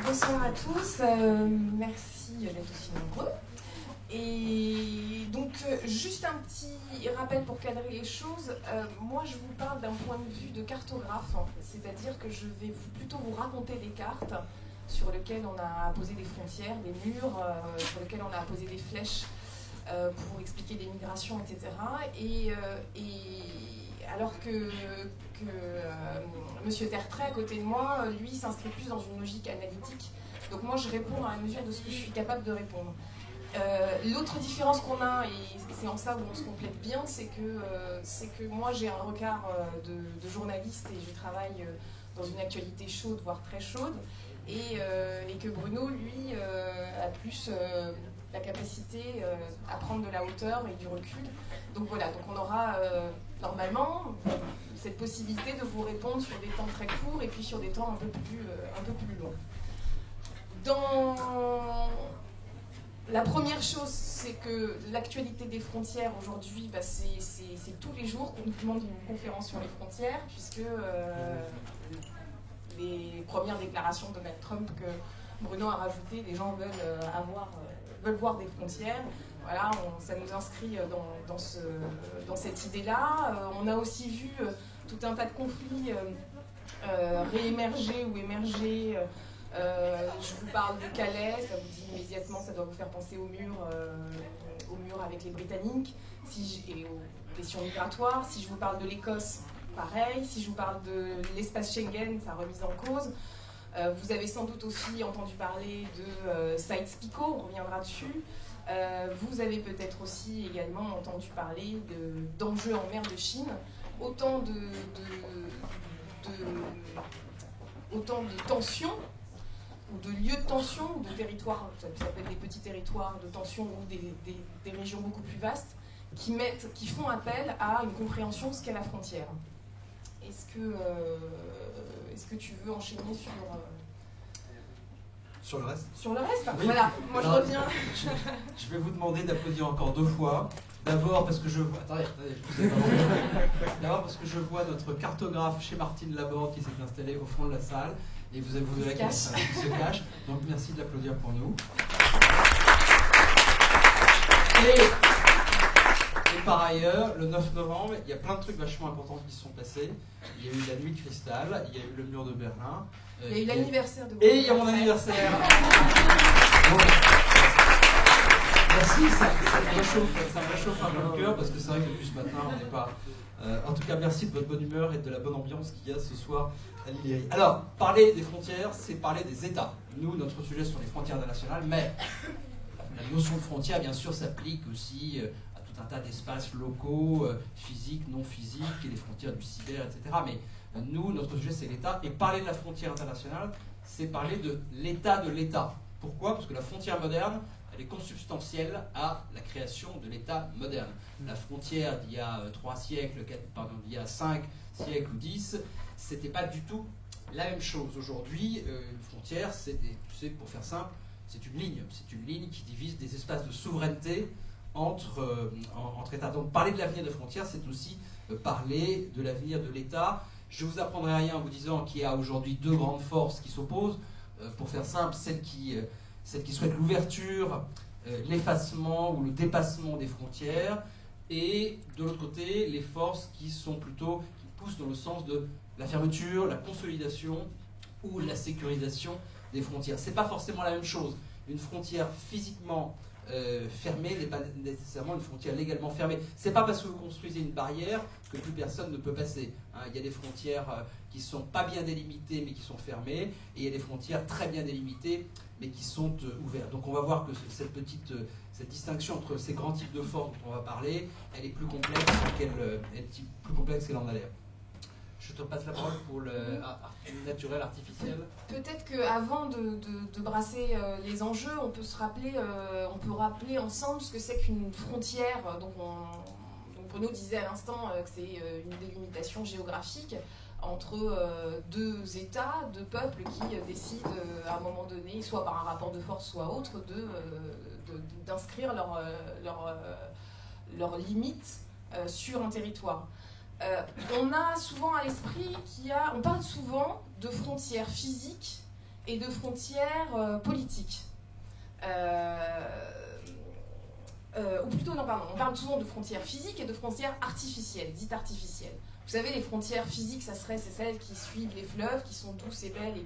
Bonsoir à tous, merci d'être aussi nombreux. Et donc, juste un petit rappel pour cadrer les choses. Moi, je vous parle d'un point de vue de cartographe, hein. C'est-à-dire que je vais plutôt vous raconter des cartes sur lesquelles on a posé des frontières, des murs, sur lesquels on a posé des flèches pour expliquer des migrations, etc. Et alors que Monsieur Tertrais, à côté de moi, lui, s'inscrit plus dans une logique analytique. Donc moi, je réponds à la mesure de ce que je suis capable de répondre. L'autre différence qu'on a, et c'est en ça où on se complète bien, c'est que moi, j'ai un regard de journaliste et je travaille dans une actualité chaude, voire très chaude, et que Bruno, lui, a plus la capacité à prendre de la hauteur et du recul. Donc voilà, donc on aura normalement cette possibilité de vous répondre sur des temps très courts et puis sur des temps un peu plus longs. La première chose, c'est que l'actualité des frontières aujourd'hui, c'est tous les jours qu'on nous demande une conférence sur les frontières, puisque les premières déclarations de Donald Trump que Bruno a rajoutées, les gens veulent voir des frontières. Voilà, ça nous inscrit dans cette idée-là. On a aussi vu tout un tas de conflits réémerger ou émerger. Je vous parle de Calais, ça vous dit immédiatement, ça doit vous faire penser au mur avec les Britanniques, et aux questions migratoires. Si je vous parle de l'Écosse, pareil. Si je vous parle de l'espace Schengen, sa remise en cause. Vous avez sans doute aussi entendu parler de Sykes-Picot, on reviendra dessus. Vous avez peut-être aussi également entendu parler d'enjeux en mer de Chine. Autant de tensions, ou de lieux de tension, ou de territoires, ça peut être des petits territoires de tension ou des régions beaucoup plus vastes, qui font appel à une compréhension de ce qu'est la frontière. Est-ce que tu veux enchaîner sur le reste? Sur le reste, oui. Voilà, moi je reviens. Je vais vous demander d'applaudir encore 2 fois. D'abord parce que je vois... Attendez, je vous ai pas entendu. D'abord parce que je vois notre cartographe chez Martine Laborde qui s'est installé au fond de la salle. Et vous verrez qu'il se cache. Donc merci de l'applaudir pour nous. Et par ailleurs, le 9 novembre, il y a plein de trucs vachement importants qui se sont passés. Il y a eu la nuit de cristal, il y a eu le mur de Berlin. Il y a eu l'anniversaire de Et il y a mon anniversaire. Bon. Merci, ça me réchauffe un peu le cœur parce que c'est vrai que depuis ce matin, on n'est pas... en tout cas, merci de votre bonne humeur et de la bonne ambiance qu'il y a ce soir à l'Illyrie. Alors, parler des frontières, c'est parler des États. Nous, notre sujet sont les frontières internationales, mais la notion de frontière, bien sûr, s'applique aussi à tout un tas d'espaces locaux, physiques, non physiques, et les frontières du cyber, etc. Mais nous, notre sujet, c'est l'État. Et parler de la frontière internationale, c'est parler de l'État de l'État. Pourquoi? Parce que la frontière moderne, elle est consubstantielle à la création de l'État moderne. La frontière d'il y a 3 siècles, il y a 5 siècles ou 10, c'était pas du tout la même chose. Aujourd'hui, une frontière, pour faire simple, c'est une ligne qui divise des espaces de souveraineté entre États. Donc parler de l'avenir des frontières, c'est aussi parler de l'avenir de l'État. Je ne vous apprendrai rien en vous disant qu'il y a aujourd'hui 2 grandes forces qui s'opposent. Pour faire simple, celle qui souhaite l'ouverture, l'effacement ou le dépassement des frontières, et de l'autre côté, les forces qui poussent dans le sens de la fermeture, la consolidation ou la sécurisation des frontières. Ce n'est pas forcément la même chose. Une frontière physiquement fermée n'est pas nécessairement une frontière légalement fermée. Ce n'est pas parce que vous construisez une barrière que plus personne ne peut passer. Il y a des frontières qui ne sont pas bien délimitées mais qui sont fermées, et il y a des frontières très bien délimitées mais qui sont ouvertes. Donc on va voir que cette distinction entre ces grands types de forces dont on va parler, elle est plus complexe qu'elle en a l'air. Je te passe la parole pour le naturel artificiel. Peut-être qu'avant de brasser les enjeux, on peut rappeler ensemble ce que c'est qu'une frontière. Donc Bruno disait à l'instant que c'est une délimitation géographique entre 2 États, 2 peuples qui décident à un moment donné, soit par un rapport de force, soit autre, d'inscrire leurs limites sur un territoire. On a souvent à l'esprit on parle souvent de frontières physiques et de frontières politiques. Ou plutôt, non, pardon, on parle souvent de frontières physiques et de frontières artificielles, dites artificielles. Vous savez, les frontières physiques, c'est celles qui suivent les fleuves, qui sont douces et belles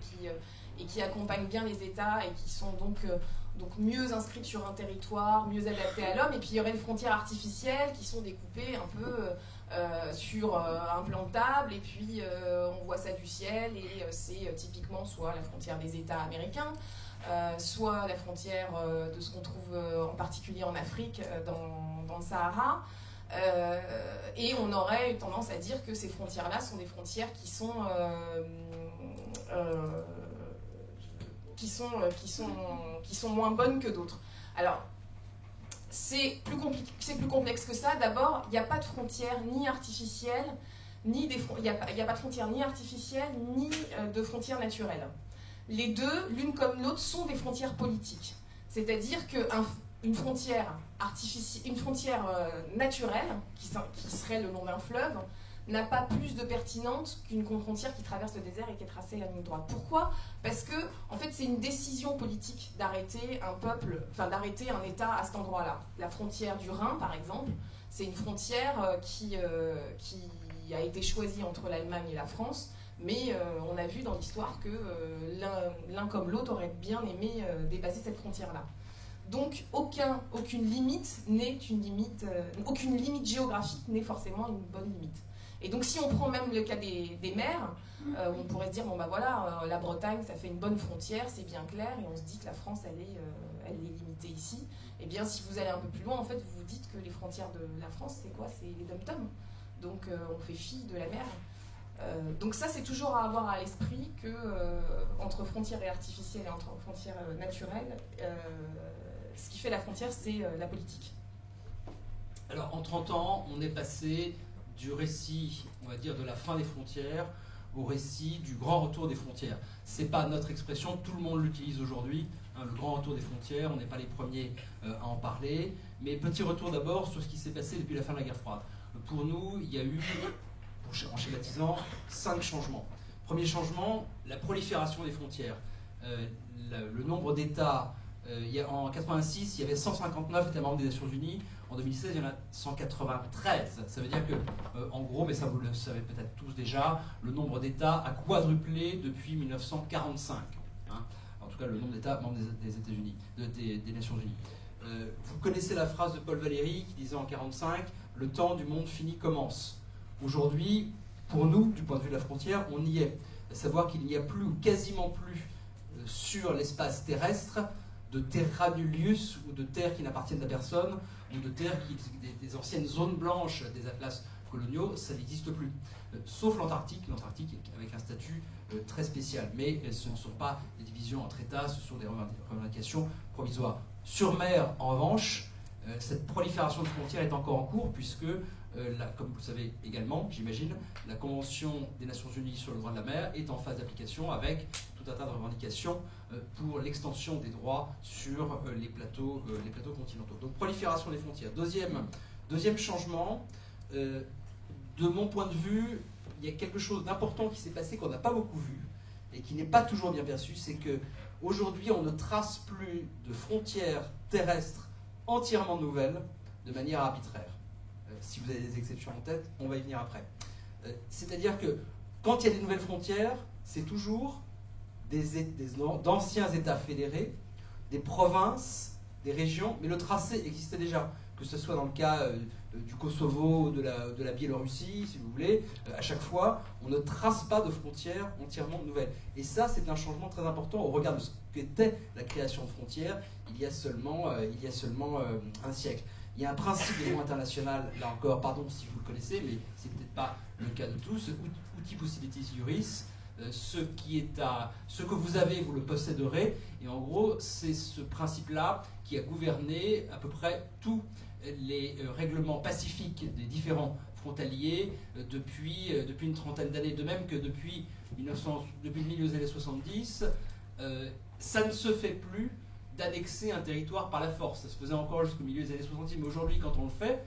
et qui accompagnent bien les États et qui sont donc mieux inscrites sur un territoire, mieux adaptées à l'homme. Et puis il y aurait les frontières artificielles qui sont découpées un peu sur un plan de table, et puis on voit ça du ciel, et c'est typiquement soit la frontière des États américains, soit la frontière de ce qu'on trouve en particulier en Afrique, dans le Sahara. Et on aurait tendance à dire que ces frontières-là sont des frontières qui sont moins bonnes que d'autres. Alors, c'est plus complexe que ça. D'abord, il n'y a pas de frontières ni artificielles, il n'y a pas de frontières ni artificielles, ni de frontières naturelles. Les deux, l'une comme l'autre, sont des frontières politiques. C'est-à-dire qu'une frontière naturelle, qui serait le long d'un fleuve, n'a pas plus de pertinence qu'une frontière qui traverse le désert et qui est tracée à la ligne droite. Pourquoi ? Parce que, en fait, c'est une décision politique d'arrêter un peuple, enfin d'arrêter un État à cet endroit-là. La frontière du Rhin, par exemple, c'est une frontière qui a été choisie entre l'Allemagne et la France, mais on a vu dans l'histoire que l'un comme l'autre aurait bien aimé dépasser cette frontière-là. Donc, aucune limite aucune limite géographique n'est forcément une bonne limite. Et donc, si on prend même le cas des mers, on pourrait se dire, bon bah voilà, la Bretagne, ça fait une bonne frontière, c'est bien clair, et on se dit que la France, elle est limitée ici. Eh bien, si vous allez un peu plus loin, en fait, vous vous dites que les frontières de la France, c'est quoi ? C'est les dom-toms. Donc, on fait fi de la mer. Donc ça, c'est toujours à avoir à l'esprit que entre frontières artificielles et entre frontières naturelles, ce qui fait la frontière, c'est la politique. Alors, en 30 ans, on est passé du récit, on va dire, de la fin des frontières au récit du grand retour des frontières. C'est pas notre expression, tout le monde l'utilise aujourd'hui, hein, le grand retour des frontières, on n'est pas les premiers à en parler. Mais petit retour d'abord sur ce qui s'est passé depuis la fin de la guerre froide. Pour nous, il y a eu, en schématisant, 5 changements. Premier changement, la prolifération des frontières. Le nombre d'États, en 1986, il y avait 159 États membres des Nations Unies. En 2016, il y en a 193. Ça veut dire que, en gros, mais ça vous le savez peut-être tous déjà, le nombre d'États a quadruplé depuis 1945. Hein. En tout cas, le nombre d'États membres des États-Unis, des Nations Unies. Vous connaissez la phrase de Paul Valéry qui disait en 1945 « Le temps du monde fini commence ». Aujourd'hui, pour nous, du point de vue de la frontière, on y est. À savoir qu'il n'y a plus, ou quasiment plus, sur l'espace terrestre, de terra nullius, ou de terres qui n'appartiennent à personne, ou de terres des anciennes zones blanches des atlas coloniaux, ça n'existe plus. Sauf l'Antarctique avec un statut très spécial. Mais ce ne sont pas des divisions entre États, ce sont des revendications provisoires. Sur mer, en revanche, cette prolifération de frontières est encore en cours, puisque, comme vous le savez également, j'imagine, la Convention des Nations Unies sur le droit de la mer est en phase d'application avec tout un tas de revendications pour l'extension des droits sur les plateaux continentaux. Donc prolifération des frontières. Deuxième changement, de mon point de vue, il y a quelque chose d'important qui s'est passé qu'on n'a pas beaucoup vu et qui n'est pas toujours bien perçu, c'est qu'aujourd'hui on ne trace plus de frontières terrestres entièrement nouvelles de manière arbitraire. Si vous avez des exceptions en tête, on va y venir après. C'est-à-dire que quand il y a des nouvelles frontières, c'est toujours d'anciens États fédérés, des provinces, des régions, mais le tracé existait déjà, que ce soit dans le cas du Kosovo, de la Biélorussie, si vous voulez. À chaque fois, on ne trace pas de frontières entièrement nouvelles. Et ça, c'est un changement très important au regard de ce qu'était la création de frontières il y a seulement un siècle. Il y a un principe de droit international, là encore, pardon si vous le connaissez, mais c'est peut-être pas le cas de tous, uti possidetis juris, ce que vous avez, vous le posséderez, et en gros, c'est ce principe-là qui a gouverné à peu près tous les règlements pacifiques des différents frontaliers depuis une trentaine d'années, de même que depuis le milieu des années 70, ça ne se fait plus d'annexer un territoire par la force. Ça se faisait encore jusqu'au milieu des années 70, mais aujourd'hui, quand on le fait,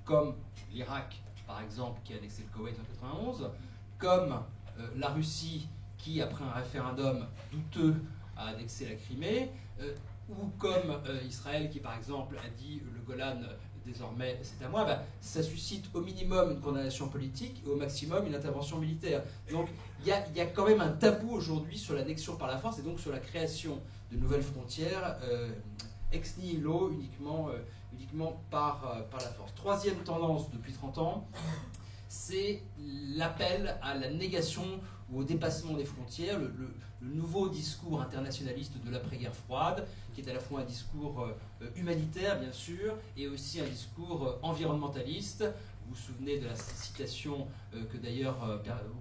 comme l'Irak, par exemple, qui a annexé le Koweït en 1991, comme la Russie, qui, après un référendum douteux, a annexé la Crimée, ou comme Israël qui, par exemple, a dit le Golan, désormais c'est à moi, ça suscite au minimum une condamnation politique et au maximum une intervention militaire. Donc il y a quand même un tabou aujourd'hui sur l'annexion par la force et donc sur la création de nouvelles frontières ex nihilo, uniquement par la force. Troisième tendance depuis 30 ans, c'est l'appel à la négation ou au dépassement des frontières, le nouveau discours internationaliste de l'après-guerre froide, qui est à la fois un discours humanitaire, bien sûr, et aussi un discours environnementaliste. Vous vous souvenez de la citation que d'ailleurs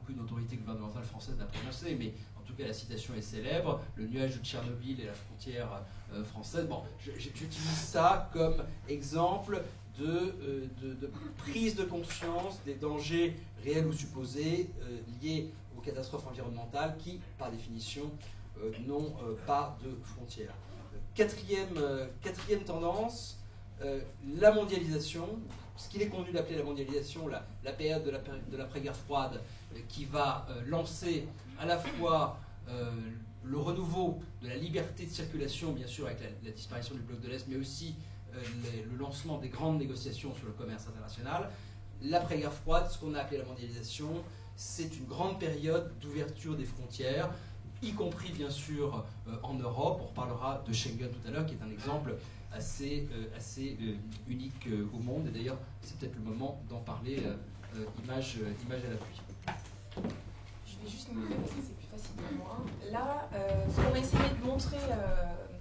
aucune autorité gouvernementale française n'a prononcée, mais en tout cas la citation est célèbre, le nuage de Tchernobyl et la frontière française. Bon, j'utilise ça comme exemple de prise de conscience des dangers réels ou supposés liés aux catastrophes environnementales qui, par définition, n'ont pas de frontières. Quatrième tendance, la mondialisation, ce qu'il est convenu d'appeler la mondialisation, la période de l'après-guerre froide, qui va lancer à la fois le renouveau de la liberté de circulation, bien sûr, avec la disparition du bloc de l'Est, mais aussi le lancement des grandes négociations sur le commerce international. L'après-guerre froide, ce qu'on a appelé la mondialisation, c'est une grande période d'ouverture des frontières, y compris bien sûr en Europe. On reparlera de Schengen tout à l'heure, qui est un exemple assez unique au monde. Et d'ailleurs, c'est peut-être le moment d'en parler, image à l'appui. Je vais juste me faire parce que c'est plus facile pour moi. Là, ce qu'on a essayé de montrer,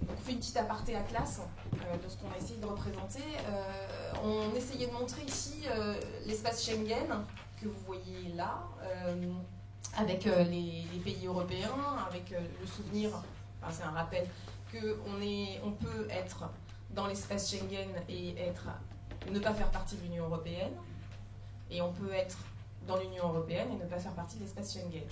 on fait une petite aparté à classe de ce qu'on a essayé de représenter. On essayait de montrer ici l'espace Schengen, que vous voyez là, avec les pays européens, avec le souvenir, enfin, c'est un rappel, qu'on peut être dans l'espace Schengen et ne pas faire partie de l'Union européenne, et on peut être dans l'Union européenne et ne pas faire partie de l'espace Schengen.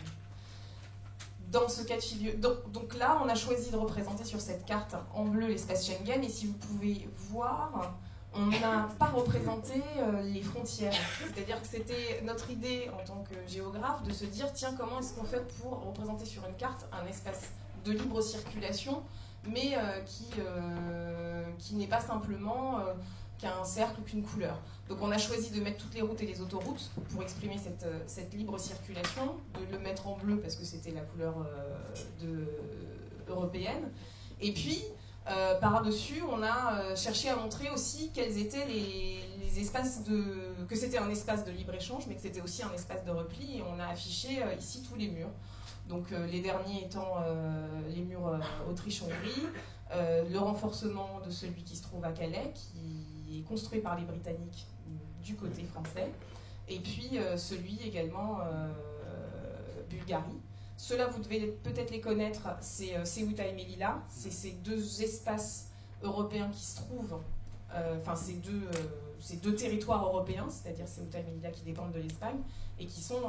Dans ce cas de figure, donc là, on a choisi de représenter sur cette carte en bleu l'espace Schengen, et si vous pouvez voir, on n'a pas représenté les frontières. C'est-à-dire que c'était notre idée en tant que géographe de se dire, tiens, comment est-ce qu'on fait pour représenter sur une carte un espace de libre circulation, mais qui n'est pas simplement qu'un cercle ou qu'une couleur. Donc on a choisi de mettre toutes les routes et les autoroutes pour exprimer cette libre circulation, de le mettre en bleu parce que c'était la couleur européenne. Et puis, par-dessus, on a cherché à montrer aussi quels étaient les espaces que c'était un espace de libre-échange, mais que c'était aussi un espace de repli, et on a affiché ici tous les murs. Donc les derniers étant les murs Autriche-Hongrie, le renforcement de celui qui se trouve à Calais, qui est construit par les Britanniques du côté français, et puis celui également Bulgarie. Ceux-là, vous devez peut-être les connaître, c'est Ceuta et Melilla, c'est ces deux espaces européens qui se trouvent, enfin ces deux territoires européens, c'est-à-dire Ceuta et Melilla qui dépendent de l'Espagne, et qui sont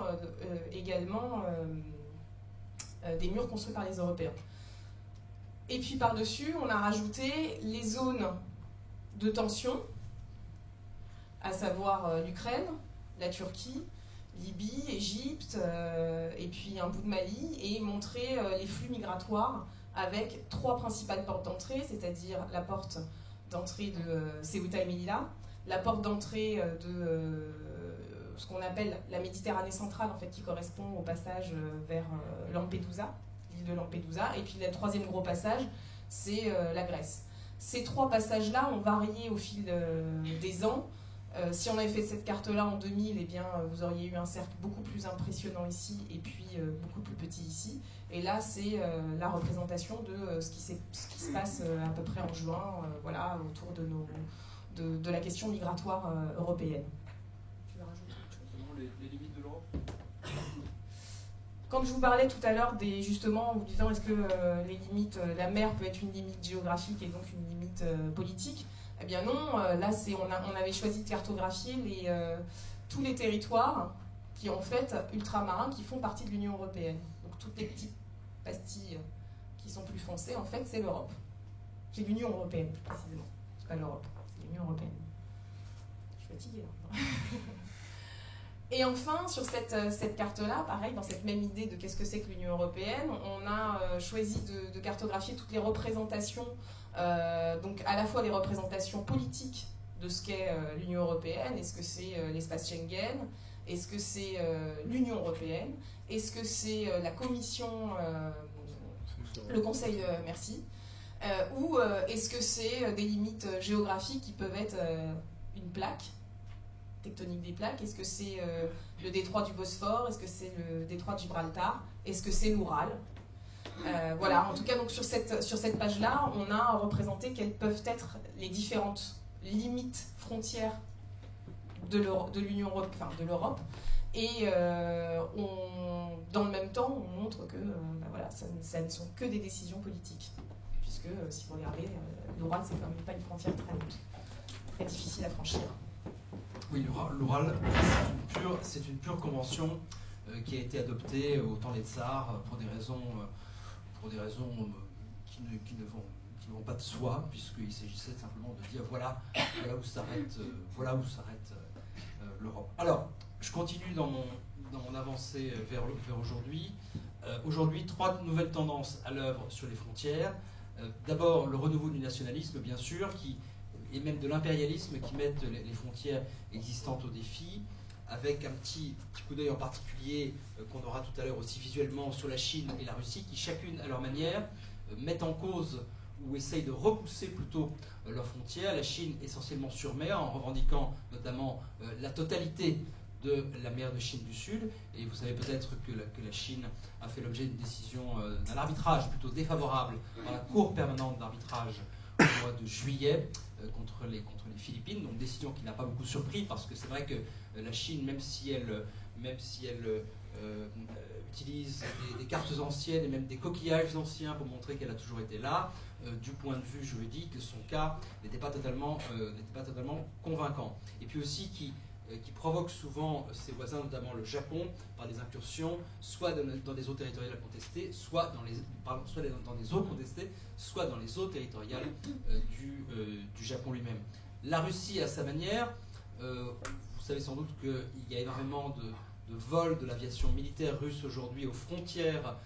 également des murs construits par les Européens. Et puis par-dessus, on a rajouté les zones de tension, à savoir l'Ukraine, la Turquie, Libye, Égypte, et puis un bout de Mali, et montrer les flux migratoires avec trois principales portes d'entrée, c'est-à-dire la porte d'entrée de Ceuta et Melilla, la porte d'entrée de ce qu'on appelle la Méditerranée centrale, en fait, qui correspond au passage vers Lampedusa, l'île de Lampedusa, et puis le troisième gros passage, c'est la Grèce. Ces trois passages-là ont varié au fil des ans. Si on avait fait cette carte-là en 2000, eh bien, vous auriez eu un cercle beaucoup plus impressionnant ici et puis beaucoup plus petit ici. Et là, c'est la représentation de ce qui se passe à peu près en juin, voilà, autour de la question migratoire européenne. Tu veux rajouter quelque chose ? Les limites de l'Europe ? Quand je vous parlais tout à l'heure justement, en vous disant est-ce que les limites, la mer peut être une limite géographique et donc une limite politique ? Eh bien non, là on avait choisi de cartographier tous les territoires qui en fait ultramarins qui font partie de l'Union européenne. Donc toutes les petites pastilles qui sont plus foncées, en fait c'est l'Europe. C'est l'Union européenne plus précisément. C'est pas l'Europe, c'est l'Union européenne. Je suis fatiguée là. Et enfin, sur cette carte-là, pareil, dans cette même idée de qu'est-ce que c'est que l'Union européenne, on a choisi de cartographier toutes les représentations, donc à la fois les représentations politiques de ce qu'est l'Union européenne. Est-ce que c'est l'espace Schengen? Est-ce que c'est l'Union européenne? Est-ce que c'est la Commission, le Conseil, merci? Ou est-ce que c'est des limites géographiques qui peuvent être une plaque tectonique des plaques? Est-ce que c'est le détroit du Bosphore? Est-ce que c'est le détroit de Gibraltar? Est-ce que c'est l'Oural? Voilà, en tout cas, donc, sur cette page-là, on a représenté quelles peuvent être les différentes limites frontières de l'Union européenne, enfin de l'Europe. Et dans le même temps, on montre que voilà, ça ne sont que des décisions politiques. Puisque, si vous regardez, l'Oural, c'est quand même pas une frontière très difficile à franchir. Oui, l'Oural, c'est une pure convention qui a été adoptée au temps des tsars pour des raisons qui ne vont pas de soi, puisqu'il s'agissait simplement de dire voilà où s'arrête l'Europe. Alors, je continue dans mon avancée vers aujourd'hui. Aujourd'hui, 3 nouvelles tendances à l'œuvre sur les frontières. D'abord, le renouveau du nationalisme, bien sûr, et même de l'impérialisme qui mettent les frontières existantes au défi, avec un petit coup d'œil en particulier qu'on aura tout à l'heure aussi visuellement sur la Chine et la Russie, qui chacune à leur manière mettent en cause ou essayent de repousser plutôt leurs frontières. La Chine essentiellement sur mer, en revendiquant notamment la totalité de la mer de Chine du Sud. Et vous savez peut-être que la Chine a fait l'objet d'une décision, d'un arbitrage plutôt défavorable dans la Cour permanente d'arbitrage au mois de juillet contre les Philippines. Donc décision qui n'a pas beaucoup surpris, parce que c'est vrai que la Chine, même si elle utilise des cartes anciennes et même des coquillages anciens pour montrer qu'elle a toujours été là, du point de vue juridique, son cas n'était pas totalement convaincant. Et puis aussi qui provoque souvent ses voisins, notamment le Japon, par des incursions, soit dans des eaux territoriales contestées, soit dans des eaux contestées, soit dans les eaux territoriales du Japon lui-même. La Russie, à sa manière, vous savez sans doute qu'il y a énormément de vols de l'aviation militaire russe aujourd'hui aux frontières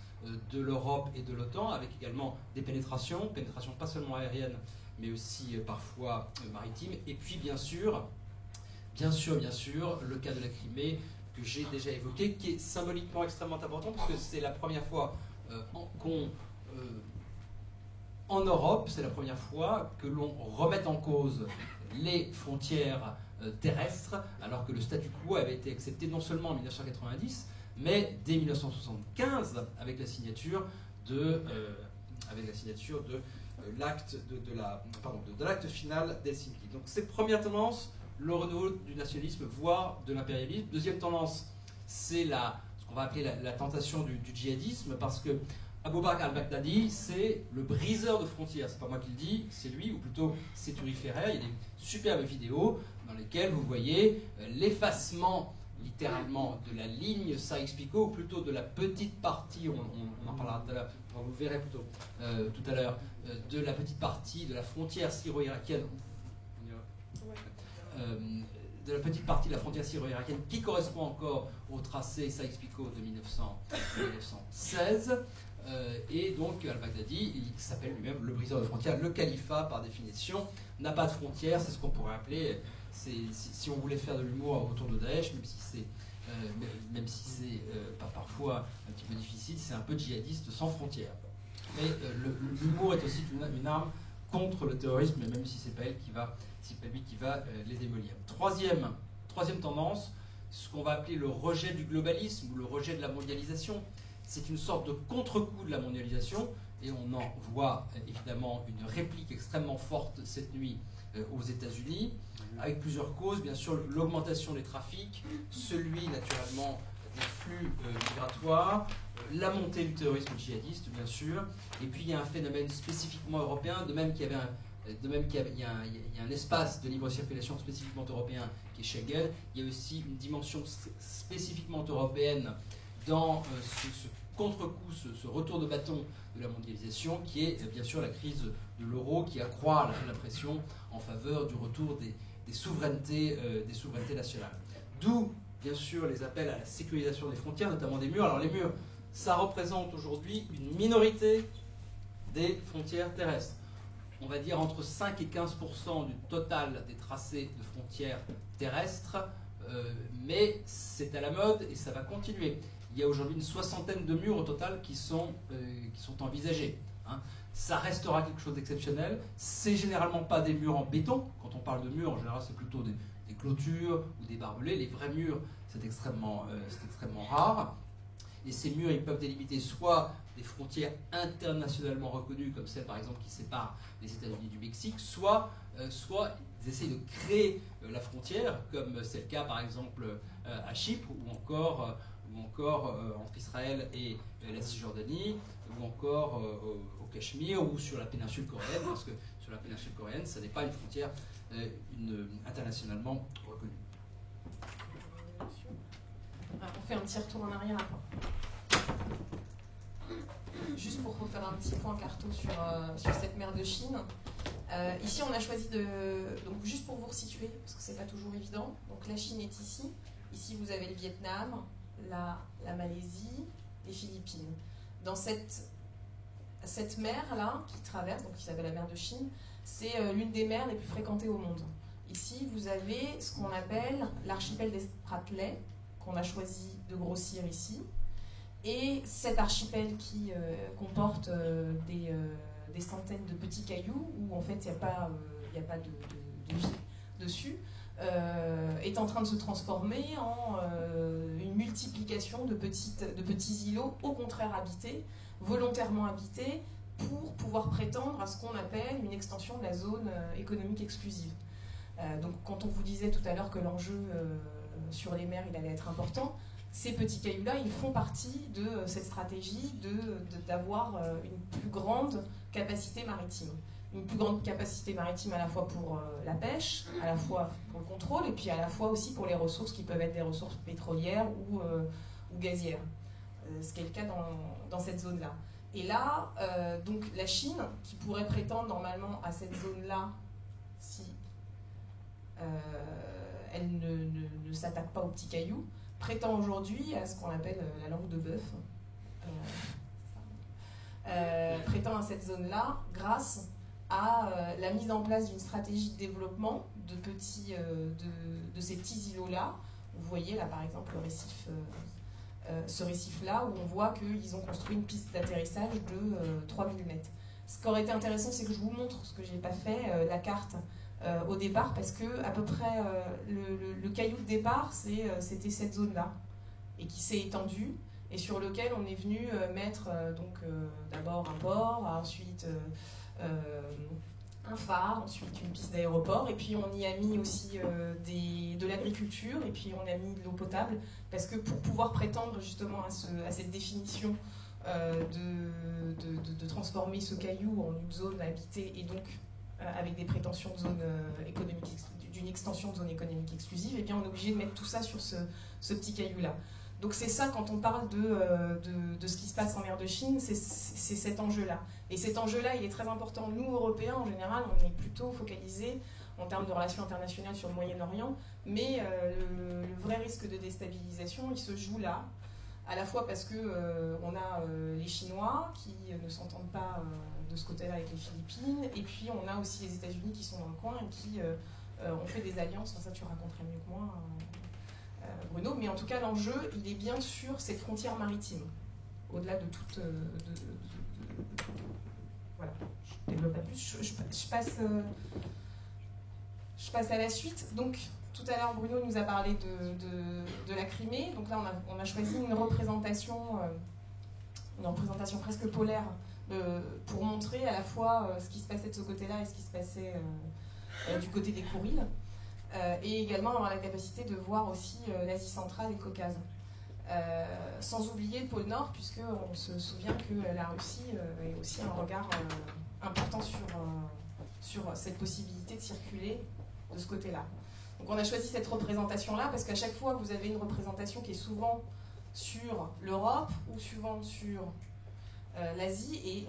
de l'Europe et de l'OTAN, avec également des pénétrations pas seulement aériennes, mais aussi parfois maritimes. Et puis bien sûr, le cas de la Crimée, que j'ai déjà évoqué, qui est symboliquement extrêmement important, parce que c'est la première fois en Europe, c'est la première fois que l'on remette en cause les frontières terrestres, alors que le statu quo avait été accepté non seulement en 1990, mais dès 1975, avec la signature de l'acte final d'Helsinki. Donc cette première tendance, le renouveau du nationalisme, voire de l'impérialisme. Deuxième tendance, c'est ce qu'on va appeler la tentation du djihadisme, parce que Abu Bakr al-Baghdadi, c'est le briseur de frontières. C'est pas moi qui le dis, c'est lui, ou plutôt c'est Uri Ferrer. Il y a des superbes vidéos dans lesquelles vous voyez l'effacement littéralement de la ligne Sykes-Picot, ou plutôt de la petite partie, on en parlera tout à l'heure, vous verrez plutôt tout à l'heure, de la petite partie de la frontière syro-irakienne, de la petite partie de la frontière syro-irakienne qui correspond encore au tracé Sykes-Picot de 1916. Et donc al-Baghdadi, il s'appelle lui-même le briseur de frontières. Le califat, par définition, n'a pas de frontières. C'est ce qu'on pourrait appeler, si on voulait faire de l'humour autour de Daesh, même si c'est parfois un petit peu difficile, c'est un peu djihadiste sans frontières. Mais l'humour est aussi une arme contre le terrorisme, même si c'est pas lui qui va les démolir. Troisième tendance, ce qu'on va appeler le rejet du globalisme ou le rejet de la mondialisation. C'est une sorte de contre-coup de la mondialisation, et on en voit évidemment une réplique extrêmement forte cette nuit aux États-Unis, avec plusieurs causes. Bien sûr, l'augmentation des trafics, celui naturellement des flux migratoires, la montée du terrorisme djihadiste, bien sûr, et puis il y a un phénomène spécifiquement européen, de même qu'il y a un espace de libre circulation spécifiquement européen qui est Schengen, il y a aussi une dimension spécifiquement européenne dans ce contre-coup, ce retour de bâton de la mondialisation, qui est bien sûr la crise de l'euro, qui accroît la pression en faveur du retour des souverainetés nationales. D'où bien sûr les appels à la sécurisation des frontières, notamment des murs. Alors les murs, ça représente aujourd'hui une minorité des frontières terrestres. On va dire entre 5 et 15% du total des tracés de frontières terrestres, mais c'est à la mode et ça va continuer. Il y a aujourd'hui une soixantaine de murs au total qui sont envisagés. Hein. Ça restera quelque chose d'exceptionnel. C'est généralement pas des murs en béton. Quand on parle de murs, en général, c'est plutôt des clôtures ou des barbelés. Les vrais murs, c'est extrêmement rare. Et ces murs, ils peuvent délimiter soit des frontières internationalement reconnues, comme celle par exemple qui sépare les États-Unis du Mexique, soit ils essayent de créer la frontière, comme c'est le cas par exemple à Chypre, ou encore entre Israël et la Cisjordanie, ou encore au Cachemire, ou sur la péninsule coréenne, parce que sur la péninsule coréenne, ça n'est pas une frontière internationalement reconnue. On fait un petit retour en arrière après. Juste pour refaire un petit point carto sur cette mer de Chine. Ici, on a choisi donc juste pour vous resituer, parce que c'est pas toujours évident. Donc la Chine est ici. Ici, vous avez le Vietnam, la Malaisie, les Philippines. Dans cette mer-là qui traverse, donc qui s'appelle la mer de Chine, c'est l'une des mers les plus fréquentées au monde. Ici, vous avez ce qu'on appelle l'archipel des Spratleys, qu'on a choisi de grossir ici. Et cet archipel qui comporte des centaines de petits cailloux, où en fait il n'y a pas de vie dessus, est en train de se transformer en une multiplication de petits îlots, au contraire habités, volontairement habités, pour pouvoir prétendre à ce qu'on appelle une extension de la zone économique exclusive. Donc quand on vous disait tout à l'heure que l'enjeu sur les mers il allait être important, ces petits cailloux-là, ils font partie de cette stratégie d'avoir une plus grande capacité maritime. Une plus grande capacité maritime à la fois pour la pêche, à la fois pour le contrôle, et puis à la fois aussi pour les ressources qui peuvent être des ressources pétrolières ou gazières. Ce qui est le cas dans cette zone-là. Et là, donc la Chine, qui pourrait prétendre normalement à cette zone-là, si elle ne s'attaque pas aux petits cailloux, prétend aujourd'hui à ce qu'on appelle la langue de bœuf, prétend à cette zone-là grâce à la mise en place d'une stratégie de développement de ces petits îlots-là. Vous voyez là par exemple le récif, ce récif-là, où on voit qu'ils ont construit une piste d'atterrissage de 3000 mètres. Ce qui aurait été intéressant, c'est que je vous montre, ce que je n'ai pas fait, la carte au départ, parce que à peu près le caillou de départ, c'était cette zone-là, et qui s'est étendue, et sur lequel on est venu mettre d'abord un port, ensuite un phare, ensuite une piste d'aéroport, et puis on y a mis aussi de l'agriculture, et puis on a mis de l'eau potable, parce que pour pouvoir prétendre justement à cette définition de transformer ce caillou en une zone habitée, et donc avec des prétentions de zone d'une extension de zone économique exclusive, et bien on est obligé de mettre tout ça sur ce petit caillou-là. Donc c'est ça, quand on parle de ce qui se passe en mer de Chine, c'est cet enjeu-là. Et cet enjeu-là, il est très important. Nous, Européens, en général, on est plutôt focalisés en termes de relations internationales sur le Moyen-Orient, mais le vrai risque de déstabilisation, il se joue là, à la fois parce qu'on a les Chinois qui ne s'entendent pas de ce côté-là avec les Philippines, et puis on a aussi les États-Unis qui sont dans le coin et qui ont fait des alliances, ça tu raconterais mieux que moi, Bruno, mais en tout cas l'enjeu, il est bien sur cette frontière maritime, au-delà de toute... voilà, je ne développe pas plus, je passe à la suite. Donc, tout à l'heure, Bruno nous a parlé de la Crimée. Donc là, on a choisi une représentation presque polaire pour montrer à la fois ce qui se passait de ce côté-là et ce qui se passait du côté des Kouriles. Et également avoir la capacité de voir aussi l'Asie centrale et le Caucase. Sans oublier le pôle Nord, puisqu'on se souvient que la Russie est aussi un regard important sur cette possibilité de circuler de ce côté-là. Donc on a choisi cette représentation-là parce qu'à chaque fois, vous avez une représentation qui est souvent sur l'Europe ou souvent sur l'Asie, et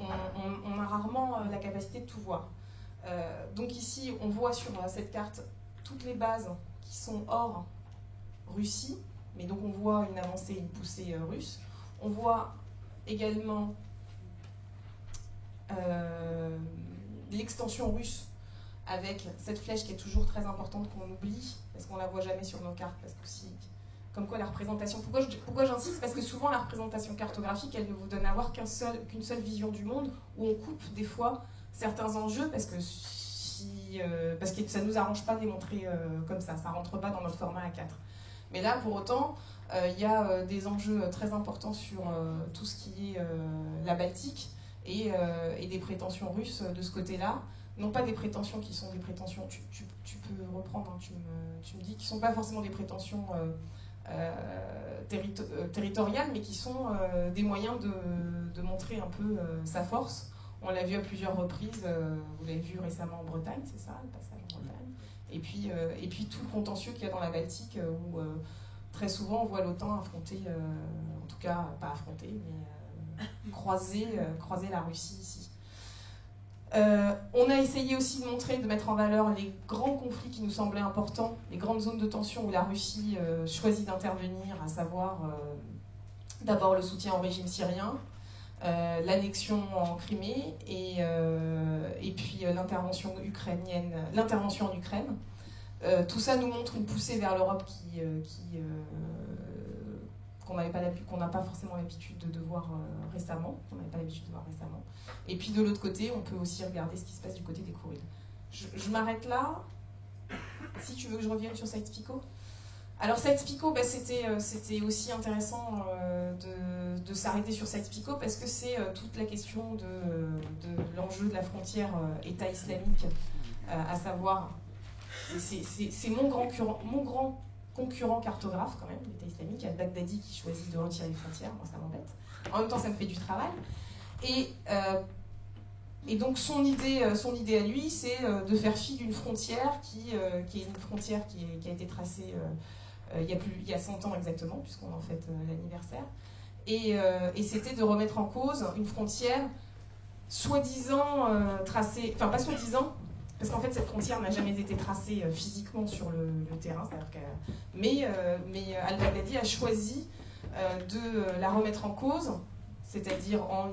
on a rarement la capacité de tout voir. Donc ici, on voit sur cette carte toutes les bases qui sont hors Russie, mais donc on voit une avancée, une poussée russe. On voit également l'extension russe avec cette flèche qui est toujours très importante qu'on oublie, parce qu'on ne la voit jamais sur nos cartes, parce que comme quoi la représentation, pourquoi j'insiste, parce que souvent la représentation cartographique, elle ne vous donne à voir qu'une seule vision du monde, où on coupe des fois certains enjeux, parce que ça ne nous arrange pas de les montrer comme ça ne rentre pas dans notre format A4. Mais là, pour autant, il y a des enjeux très importants sur tout ce qui est la Baltique, et des prétentions russes de ce côté-là. Non pas des prétentions qui sont des prétentions, tu peux reprendre, hein, tu me dis, qui ne sont pas forcément des prétentions territoriales, mais qui sont des moyens de montrer un peu sa force. On l'a vu à plusieurs reprises, vous l'avez vu récemment en Bretagne, c'est ça, le passage en Bretagne. Et puis tout le contentieux qu'il y a dans la Baltique, où très souvent on voit l'OTAN affronter, en tout cas pas affronter, mais croiser la Russie ici. On a essayé aussi de montrer, de mettre en valeur les grands conflits qui nous semblaient importants, les grandes zones de tension où la Russie choisit d'intervenir, à savoir d'abord le soutien au régime syrien, l'annexion en Crimée et puis l'intervention en Ukraine. Tout ça nous montre une poussée vers l'Europe qu'on n'a pas forcément l'habitude de voir récemment, Et puis de l'autre côté, on peut aussi regarder ce qui se passe du côté des Kouriles. Je m'arrête là. Si tu veux que je revienne sur Sykes-Picot. Alors Sykes-Picot, c'était aussi intéressant de s'arrêter sur Sykes-Picot parce que c'est toute la question de l'enjeu de la frontière État islamique, à savoir, c'est mon grand concurrent cartographe quand même, l'État islamique. Il y a le Baghdadi qui choisit de retirer les frontières, moi ça m'embête. En même temps, ça me fait du travail. Et donc son idée à lui, c'est de faire fi d'une frontière qui est une frontière qui a été tracée il y a 100 ans exactement, puisqu'on en fête l'anniversaire. Et c'était de remettre en cause une frontière soi-disant tracée, enfin pas soi-disant, parce qu'en fait cette frontière n'a jamais été tracée physiquement sur le terrain, mais al-Baghdadi a choisi de la remettre en cause, c'est-à-dire en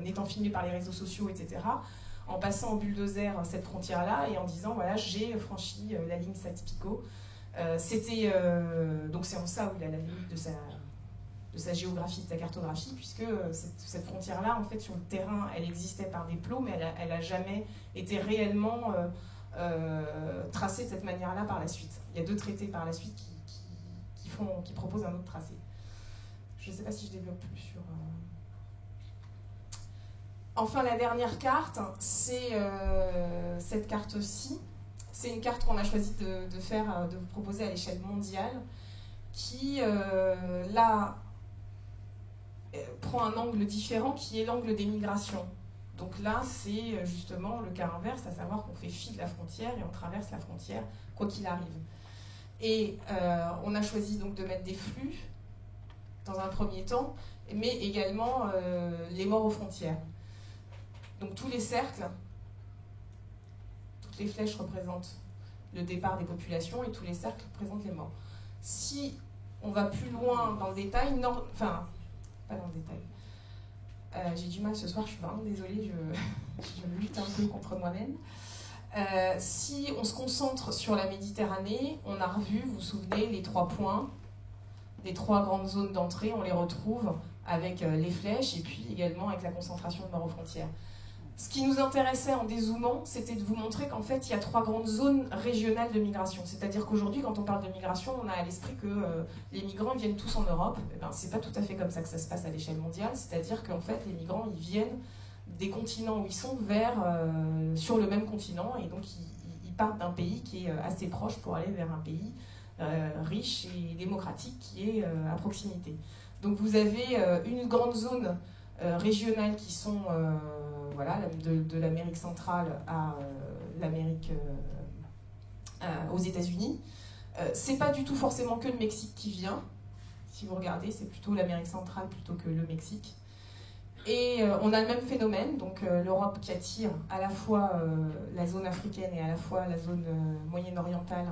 étant filmé par les réseaux sociaux, etc., en passant au bulldozer cette frontière-là et en disant voilà, j'ai franchi la ligne Sykes-Picot. Donc c'est en ça où il a la limite de sa géographie, de sa cartographie, puisque cette frontière-là, en fait, sur le terrain, elle existait par des plots, mais elle n'a jamais été réellement tracée de cette manière-là par la suite. Il y a 2 traités par la suite qui proposent un autre tracé. Je ne sais pas si je développe plus sur... Enfin, la dernière carte, c'est cette carte-ci. C'est une carte qu'on a choisi de vous proposer à l'échelle mondiale, qui, là, prend un angle différent, qui est l'angle des migrations. Donc là, c'est justement le cas inverse, à savoir qu'on fait fi de la frontière et on traverse la frontière, quoi qu'il arrive. Et on a choisi donc de mettre des flux, dans un premier temps, mais également les morts aux frontières. Donc tous les cercles, toutes les flèches représentent le départ des populations et tous les cercles représentent les morts. Si on va plus loin dans le détail, enfin, pas dans le détail, j'ai du mal ce soir, je suis vraiment désolée, je lutte un peu contre moi-même. Si on se concentre sur la Méditerranée, on a revu, vous vous souvenez, les 3 points, les 3 grandes zones d'entrée, on les retrouve avec les flèches et puis également avec la concentration de morts aux frontières. Ce qui nous intéressait en dézoomant, c'était de vous montrer qu'en fait, il y a 3 grandes zones régionales de migration. C'est-à-dire qu'aujourd'hui, quand on parle de migration, on a à l'esprit que les migrants viennent tous en Europe. Eh ben, c'est pas tout à fait comme ça que ça se passe à l'échelle mondiale. C'est-à-dire qu'en fait, les migrants, ils viennent des continents où ils sont sur le même continent. Et donc, ils partent d'un pays qui est assez proche pour aller vers un pays riche et démocratique qui est à proximité. Donc, vous avez une grande zone régionale qui sont... de l'Amérique centrale à l'Amérique aux États-Unis. C'est pas du tout forcément que le Mexique qui vient. Si vous regardez, c'est plutôt l'Amérique centrale plutôt que le Mexique. Et on a le même phénomène, donc l'Europe qui attire à la fois la zone africaine et à la fois la zone moyenne-orientale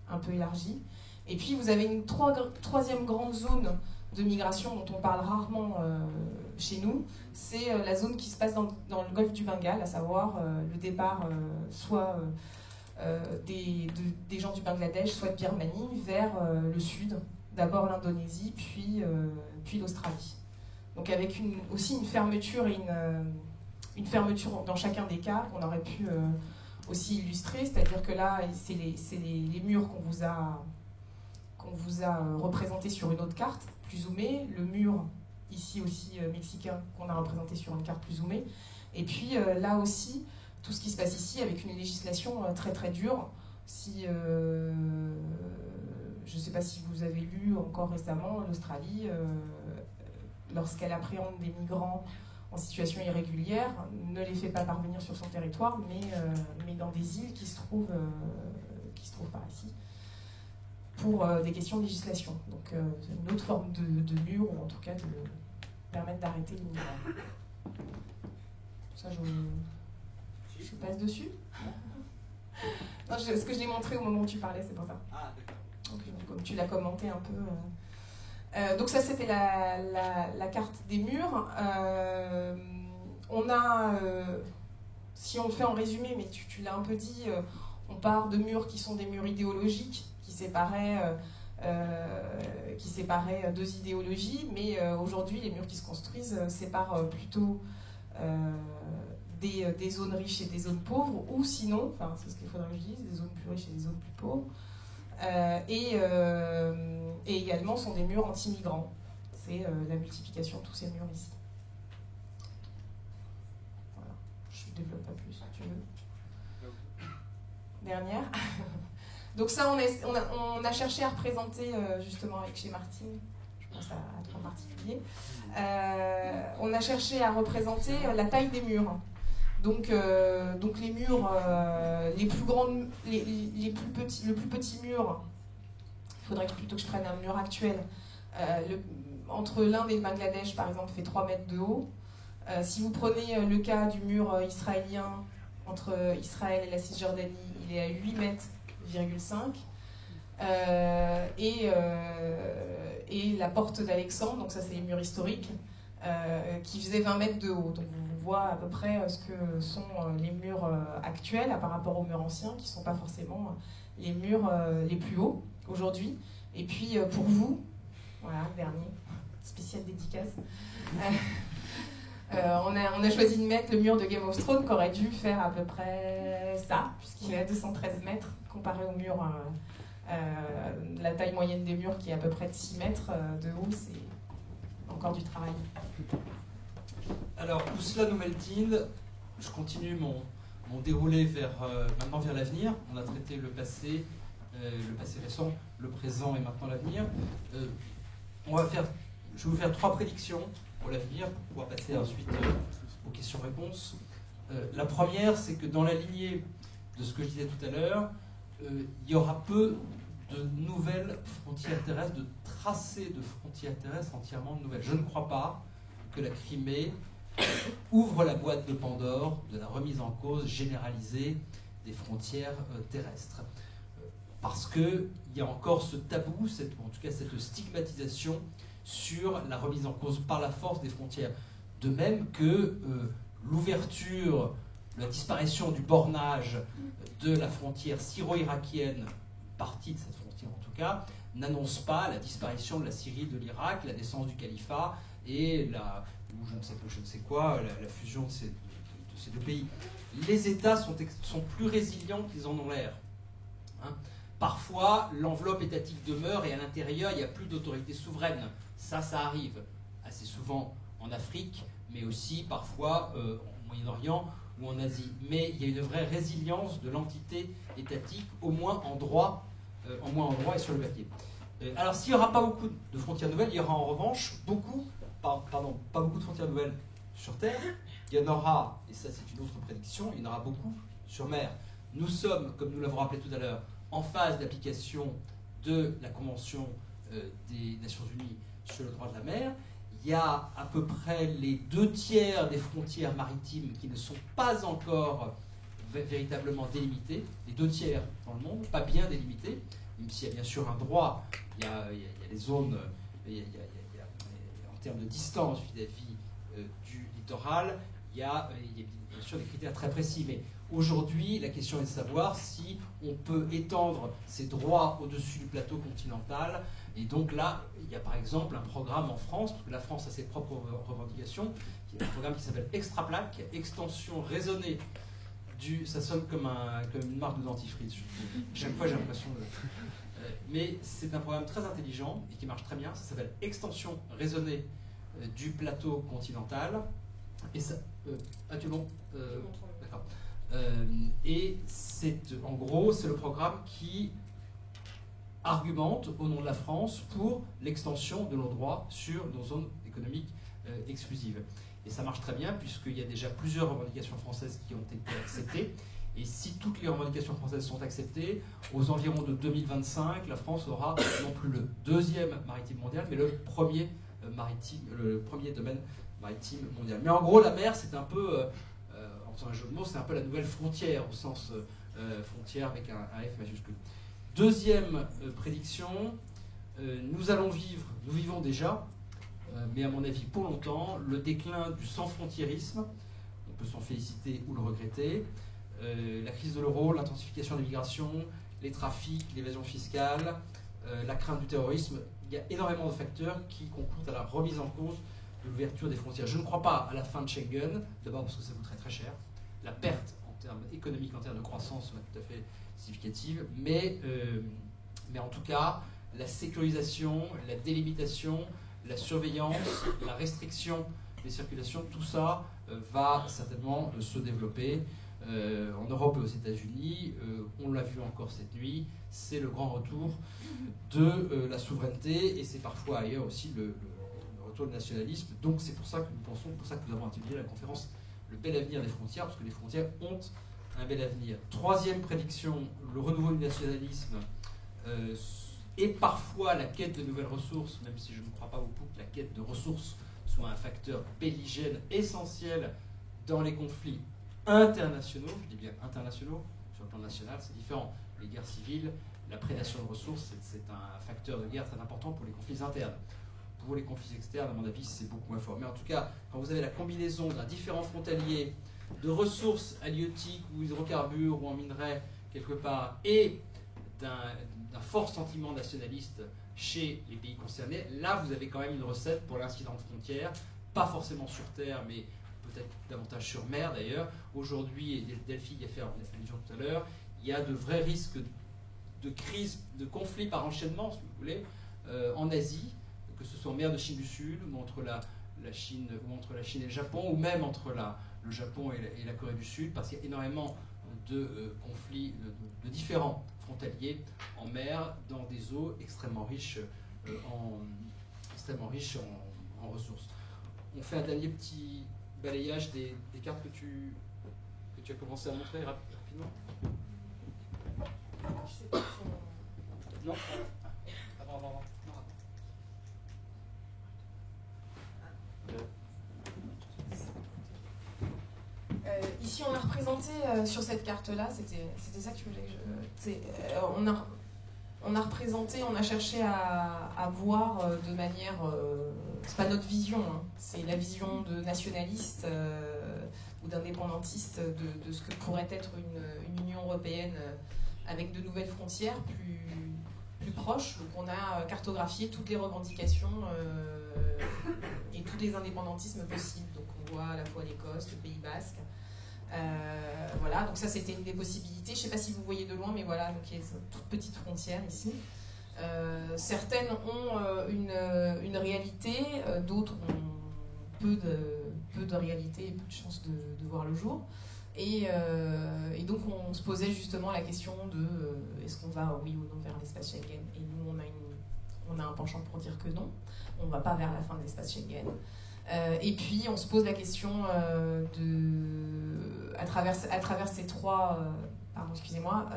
un peu élargie. Et puis vous avez une troisième grande zone de migration dont on parle rarement chez nous, c'est la zone qui se passe dans le golfe du Bengale, à savoir le départ soit des gens du Bangladesh, soit de Birmanie, vers le sud, d'abord l'Indonésie, puis l'Australie. Donc avec aussi une fermeture et une fermeture dans chacun des cas qu'on aurait pu aussi illustrer, c'est-à-dire que là, c'est les murs qu'on vous a représentés sur une autre carte, plus zoomée, le mur ici aussi mexicain qu'on a représenté sur une carte plus zoomée, et puis là aussi, tout ce qui se passe ici avec une législation très très dure. Si, je ne sais pas si vous avez lu encore récemment, l'Australie, lorsqu'elle appréhende des migrants en situation irrégulière, ne les fait pas parvenir sur son territoire, mais dans des îles qui se trouvent par ici, pour des questions de législation. Donc une autre forme de mur, ou en tout cas de permettre d'arrêter les migrants. Ça, je passe dessus. Non, ce que je l'ai montré au moment où tu parlais, c'est pour ça. Ah, d'accord. Donc, comme tu l'as commenté un peu. Donc ça, c'était la carte des murs. On a, si on le fait en résumé, mais tu l'as un peu dit, on part de murs qui sont des murs idéologiques, qui séparaient deux idéologies, mais aujourd'hui, les murs qui se construisent séparent plutôt des zones riches et des zones pauvres, ou sinon, enfin c'est ce qu'il faudrait que je dise, des zones plus riches et des zones plus pauvres, et également sont des murs anti-migrants. C'est la multiplication de tous ces murs ici. Voilà, je ne développe pas plus si tu veux. Dernière. Donc ça, on a cherché à représenter, justement avec chez Martine, je pense à toi en particulier, on a cherché à représenter la taille des murs. Donc les murs, les plus grands, les plus petits, le plus petit mur, il faudrait plutôt que je prenne un mur actuel, entre l'Inde et le Bangladesh par exemple fait 3 mètres de haut. Si vous prenez le cas du mur israélien entre Israël et la Cisjordanie, il est à 8 mètres. Et la porte d'Alexandre, donc ça c'est les murs historiques, qui faisaient 20 mètres de haut. Donc on voit à peu près ce que sont les murs actuels par rapport aux murs anciens, qui ne sont pas forcément les murs les plus hauts aujourd'hui. Et puis pour vous, voilà, dernier, spécial dédicace, on a choisi de mettre le mur de Game of Thrones, qui aurait dû faire à peu près ça, puisqu'il est à 213 mètres, comparé au mur, la taille moyenne des murs qui est à peu près de 6 mètres de haut, c'est encore du travail. Alors, tout cela nous mène-t-il, je continue mon déroulé maintenant vers l'avenir. On a traité le passé récent, le présent et maintenant l'avenir. Je vais vous faire 3 prédictions pour l'avenir, pour pouvoir passer ensuite aux questions-réponses. La première, c'est que dans la lignée de ce que je disais tout à l'heure, il y aura peu de nouvelles frontières terrestres, de tracés de frontières terrestres entièrement nouvelles. Je ne crois pas que la Crimée ouvre la boîte de Pandore de la remise en cause généralisée des frontières terrestres. Parce qu'il y a encore ce tabou, en tout cas cette stigmatisation sur la remise en cause par la force des frontières. De même que l'ouverture, la disparition du bornage de la frontière syro-irakienne, partie de cette frontière en tout cas, n'annonce pas la disparition de la Syrie, de l'Irak, la naissance du califat et la fusion de ces deux pays. Les États sont plus résilients qu'ils en ont l'air. Hein. Parfois, l'enveloppe étatique demeure et à l'intérieur, il n'y a plus d'autorité souveraine. Ça arrive assez souvent en Afrique, mais aussi parfois au Moyen-Orient ou en Asie. Mais il y a une vraie résilience de l'entité étatique, au moins en droit et sur le papier. Alors, s'il n'y aura pas beaucoup de frontières nouvelles, il y aura en revanche pas beaucoup de frontières nouvelles sur Terre. Il y en aura, et ça c'est une autre prédiction, il y en aura beaucoup sur mer. Nous sommes, comme nous l'avons rappelé tout à l'heure, en phase d'application de la Convention des Nations Unies sur le droit de la mer. Il y a à peu près les 2/3 des frontières maritimes qui ne sont pas encore véritablement délimitées, les 2/3 dans le monde, pas bien délimitées. même s'il y a bien sûr un droit, il y a les zones, en termes de distance vis-à-vis du littoral, il y a bien sûr des critères très précis. Mais aujourd'hui, la question est de savoir si on peut étendre ces droits au-dessus du plateau continental. Et donc là, il y a par exemple un programme en France, parce que la France a ses propres revendications, qui est un programme qui s'appelle Extraplaque, extension raisonnée du... Ça sonne comme une marque de dentifrice. Chaque fois, j'ai l'impression de... mais c'est un programme très intelligent et qui marche très bien. Ça s'appelle extension raisonnée du plateau continental. Et ça... tu bon d'accord. Et en gros, c'est le programme qui argumente au nom de la France pour l'extension de nos droits sur nos zones économiques exclusives. Et ça marche très bien puisqu'il y a déjà plusieurs revendications françaises qui ont été acceptées. Et si toutes les revendications françaises sont acceptées, aux environs de 2025, la France aura non plus le deuxième maritime mondial, mais le premier domaine maritime mondial. Mais en gros, la mer, c'est un peu, en faisant un jeu de mots, c'est un peu la nouvelle frontière, au sens frontière avec un F majuscule. Deuxième prédiction, nous vivons déjà, mais à mon avis pour longtemps, le déclin du sans-frontiérisme. On peut s'en féliciter ou le regretter. La crise de l'euro, l'intensification des migrations, les trafics, l'évasion fiscale, la crainte du terrorisme. Il y a énormément de facteurs qui concourent à la remise en cause de l'ouverture des frontières. Je ne crois pas à la fin de Schengen, d'abord parce que ça coûterait très cher. La perte en termes économiques, en termes de croissance serait tout à fait significative, mais en tout cas, la sécurisation, la délimitation, la surveillance, la restriction des circulations, tout ça va certainement se développer en Europe et aux États-Unis. On l'a vu encore cette nuit, c'est le grand retour de la souveraineté et c'est parfois ailleurs aussi le retour du nationalisme. Donc c'est pour ça que nous pensons, pour ça que nous avons intégré la conférence Le bel avenir des frontières, parce que les frontières ont un bel avenir. Troisième prédiction, le renouveau du nationalisme et parfois la quête de nouvelles ressources, même si je ne crois pas beaucoup que la quête de ressources soit un facteur belligène essentiel dans les conflits internationaux, je dis bien internationaux, sur le plan national c'est différent. Les guerres civiles, la prédation de ressources, c'est un facteur de guerre très important pour les conflits internes. Pour les conflits externes, à mon avis, c'est beaucoup moins fort. Mais en tout cas, quand vous avez la combinaison d'un différent frontalier, de ressources halieutiques ou hydrocarbures ou en minerais quelque part, et d'un fort sentiment nationaliste chez les pays concernés, là vous avez quand même une recette pour l'incident de frontière, pas forcément sur terre, mais peut-être davantage sur mer d'ailleurs. Aujourd'hui, et Delphi y a fait allusion tout à l'heure, il y a de vrais risques de crise, de conflits par enchaînement, si vous voulez, en Asie, que ce soit en mer de Chine du Sud, ou entre la Chine, ou entre la Chine et le Japon, ou même entre le Japon et la Corée du Sud, parce qu'il y a énormément de conflits, de différents frontaliers en mer, dans des eaux extrêmement riches en ressources. On fait un dernier petit balayage des cartes que tu as commencé à montrer rapidement. Je sais pas si Non. Avant. Ici, on a représenté sur cette carte-là, c'était ça que tu voulais que on a représenté, on a cherché à voir de manière... c'est pas notre vision, hein, c'est la vision de nationalistes ou d'indépendantistes de ce que pourrait être une Union européenne avec de nouvelles frontières plus proches. Donc on a cartographié toutes les revendications et tous les indépendantismes possibles. Donc on voit à la fois l'Écosse, le Pays Basque. Voilà, donc ça c'était une des possibilités. Je ne sais pas si vous voyez de loin, mais voilà, donc il y a une toute petite frontière ici. Certaines ont une réalité, d'autres ont peu de réalité et peu de chances de voir le jour. Et donc on se posait justement la question de est-ce qu'on va oui ou non vers l'espace Schengen. Et nous on a un penchant pour dire que non, on ne va pas vers la fin de l'espace Schengen. Et puis on se pose la question à travers ces trois... pardon, excusez-moi.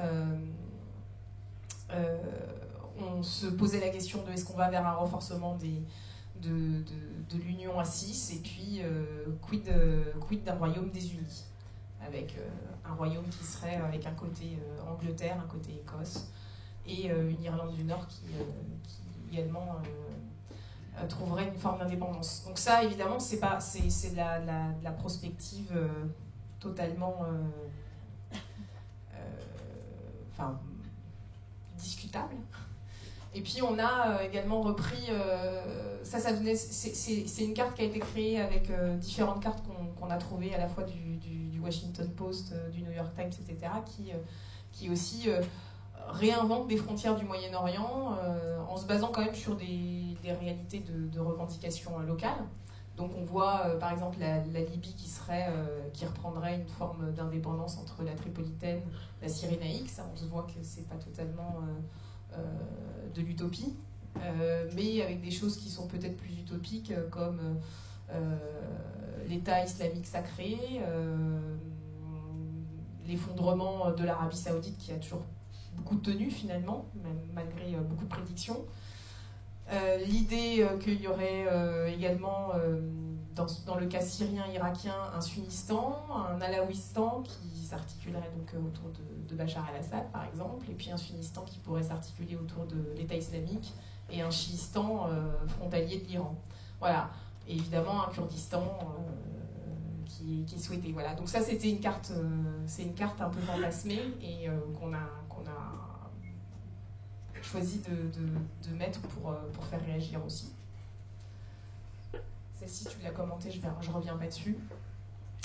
On se posait la question de est-ce qu'on va vers un renforcement de l'Union à 6 et puis quid d'un royaume désuni, avec un royaume qui serait avec un côté Angleterre, un côté Écosse, et une Irlande du Nord qui également trouverait une forme d'indépendance. Donc ça, évidemment, c'est de la prospective totalement discutable. Et puis on a également repris, c'est une carte qui a été créée avec différentes cartes qu'on a trouvées à la fois du Washington Post, du New York Times, etc., qui aussi réinventent des frontières du Moyen-Orient en se basant quand même sur des réalités de revendications locales. Donc on voit par exemple la Libye qui reprendrait une forme d'indépendance entre la Tripolitaine, la Cyrénaïque. On se voit que c'est pas totalement de l'utopie, mais avec des choses qui sont peut-être plus utopiques comme l'État islamique sacré, l'effondrement de l'Arabie Saoudite qui a toujours beaucoup tenu finalement, même malgré beaucoup de prédictions. L'idée qu'il y aurait également, dans le cas syrien-irakien, un Sunnistan, un Alaouistan qui s'articulerait donc autour de Bachar el-Assad, par exemple, et puis un Sunnistan qui pourrait s'articuler autour de l'État islamique, et un Chiistan frontalier de l'Iran. Voilà. Et évidemment, un Kurdistan qui est souhaité. Voilà. Donc ça, c'était une carte un peu fantasmée et qu'on a choisi de mettre pour faire réagir aussi. Celle-ci, tu l'as commentée, je reviens pas dessus.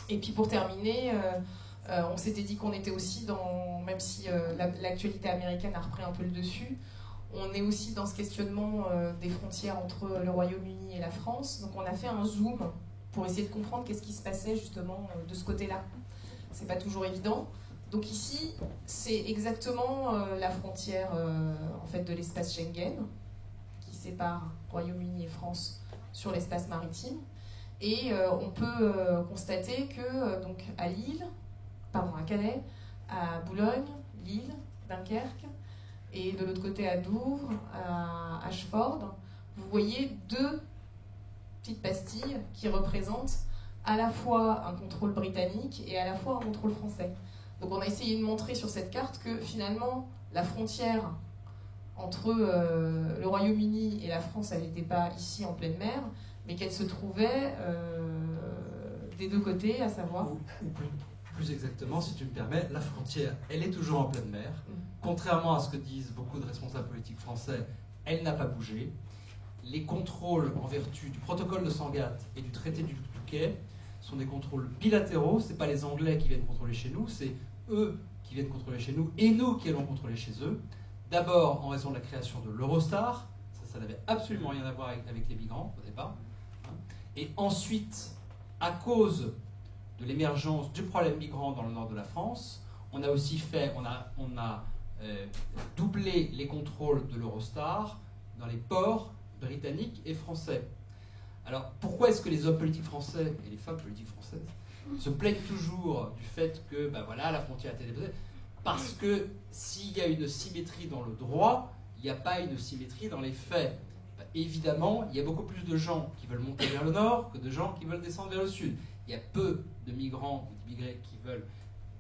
Et puis pour terminer, on s'était dit qu'on était aussi même si l'actualité américaine a repris un peu le dessus, on est aussi dans ce questionnement des frontières entre le Royaume-Uni et la France. Donc on a fait un zoom pour essayer de comprendre qu'est-ce qui se passait justement de ce côté-là. C'est pas toujours évident. Donc ici, c'est exactement la frontière en fait, de l'espace Schengen, qui sépare Royaume-Uni et France sur l'espace maritime. Et on peut constater que donc, à Calais, à Boulogne, Lille, Dunkerque, et de l'autre côté à Douvres, à Ashford, vous voyez deux petites pastilles qui représentent à la fois un contrôle britannique et à la fois un contrôle français. Donc on a essayé de montrer sur cette carte que finalement la frontière entre le Royaume-Uni et la France, elle n'était pas ici en pleine mer, mais qu'elle se trouvait des deux côtés, à savoir... Plus exactement, si tu me permets, la frontière, elle est toujours en pleine mer. Contrairement à ce que disent beaucoup de responsables politiques français, elle n'a pas bougé. Les contrôles en vertu du protocole de Sangatte et du traité du Touquet sont des contrôles bilatéraux. Ce n'est pas les Anglais qui viennent contrôler chez nous, c'est eux qui viennent contrôler chez nous et nous qui allons contrôler chez eux. D'abord en raison de la création de l'Eurostar, ça n'avait absolument rien à voir avec les migrants au départ. Et ensuite, à cause de l'émergence du problème migrant dans le nord de la France, on a aussi doublé les contrôles de l'Eurostar dans les ports britanniques et français. Alors, pourquoi est-ce que les hommes politiques français et les femmes politiques françaises se plaignent toujours du fait que la frontière a été déposée? Parce que s'il y a une symétrie dans le droit, il n'y a pas une symétrie dans les faits. Évidemment, il y a beaucoup plus de gens qui veulent monter vers le nord que de gens qui veulent descendre vers le sud. Il y a peu de migrants ou d'immigrés qui veulent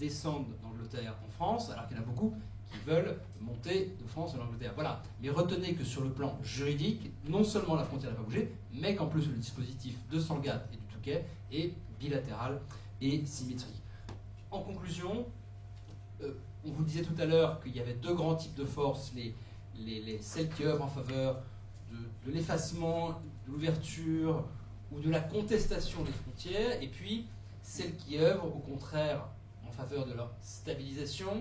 descendre d'Angleterre en France, alors qu'il y en a beaucoup qui veulent monter de France en Angleterre. Voilà. Mais retenez que sur le plan juridique, non seulement la frontière n'a pas bougé, mais qu'en plus le dispositif de Sangatte et du Touquet est bilatéral et symétrique. En conclusion, on vous disait tout à l'heure qu'il y avait deux grands types de forces, celles qui œuvrent en faveur de l'effacement, de l'ouverture ou de la contestation des frontières, et puis celles qui œuvrent au contraire en faveur de leur stabilisation,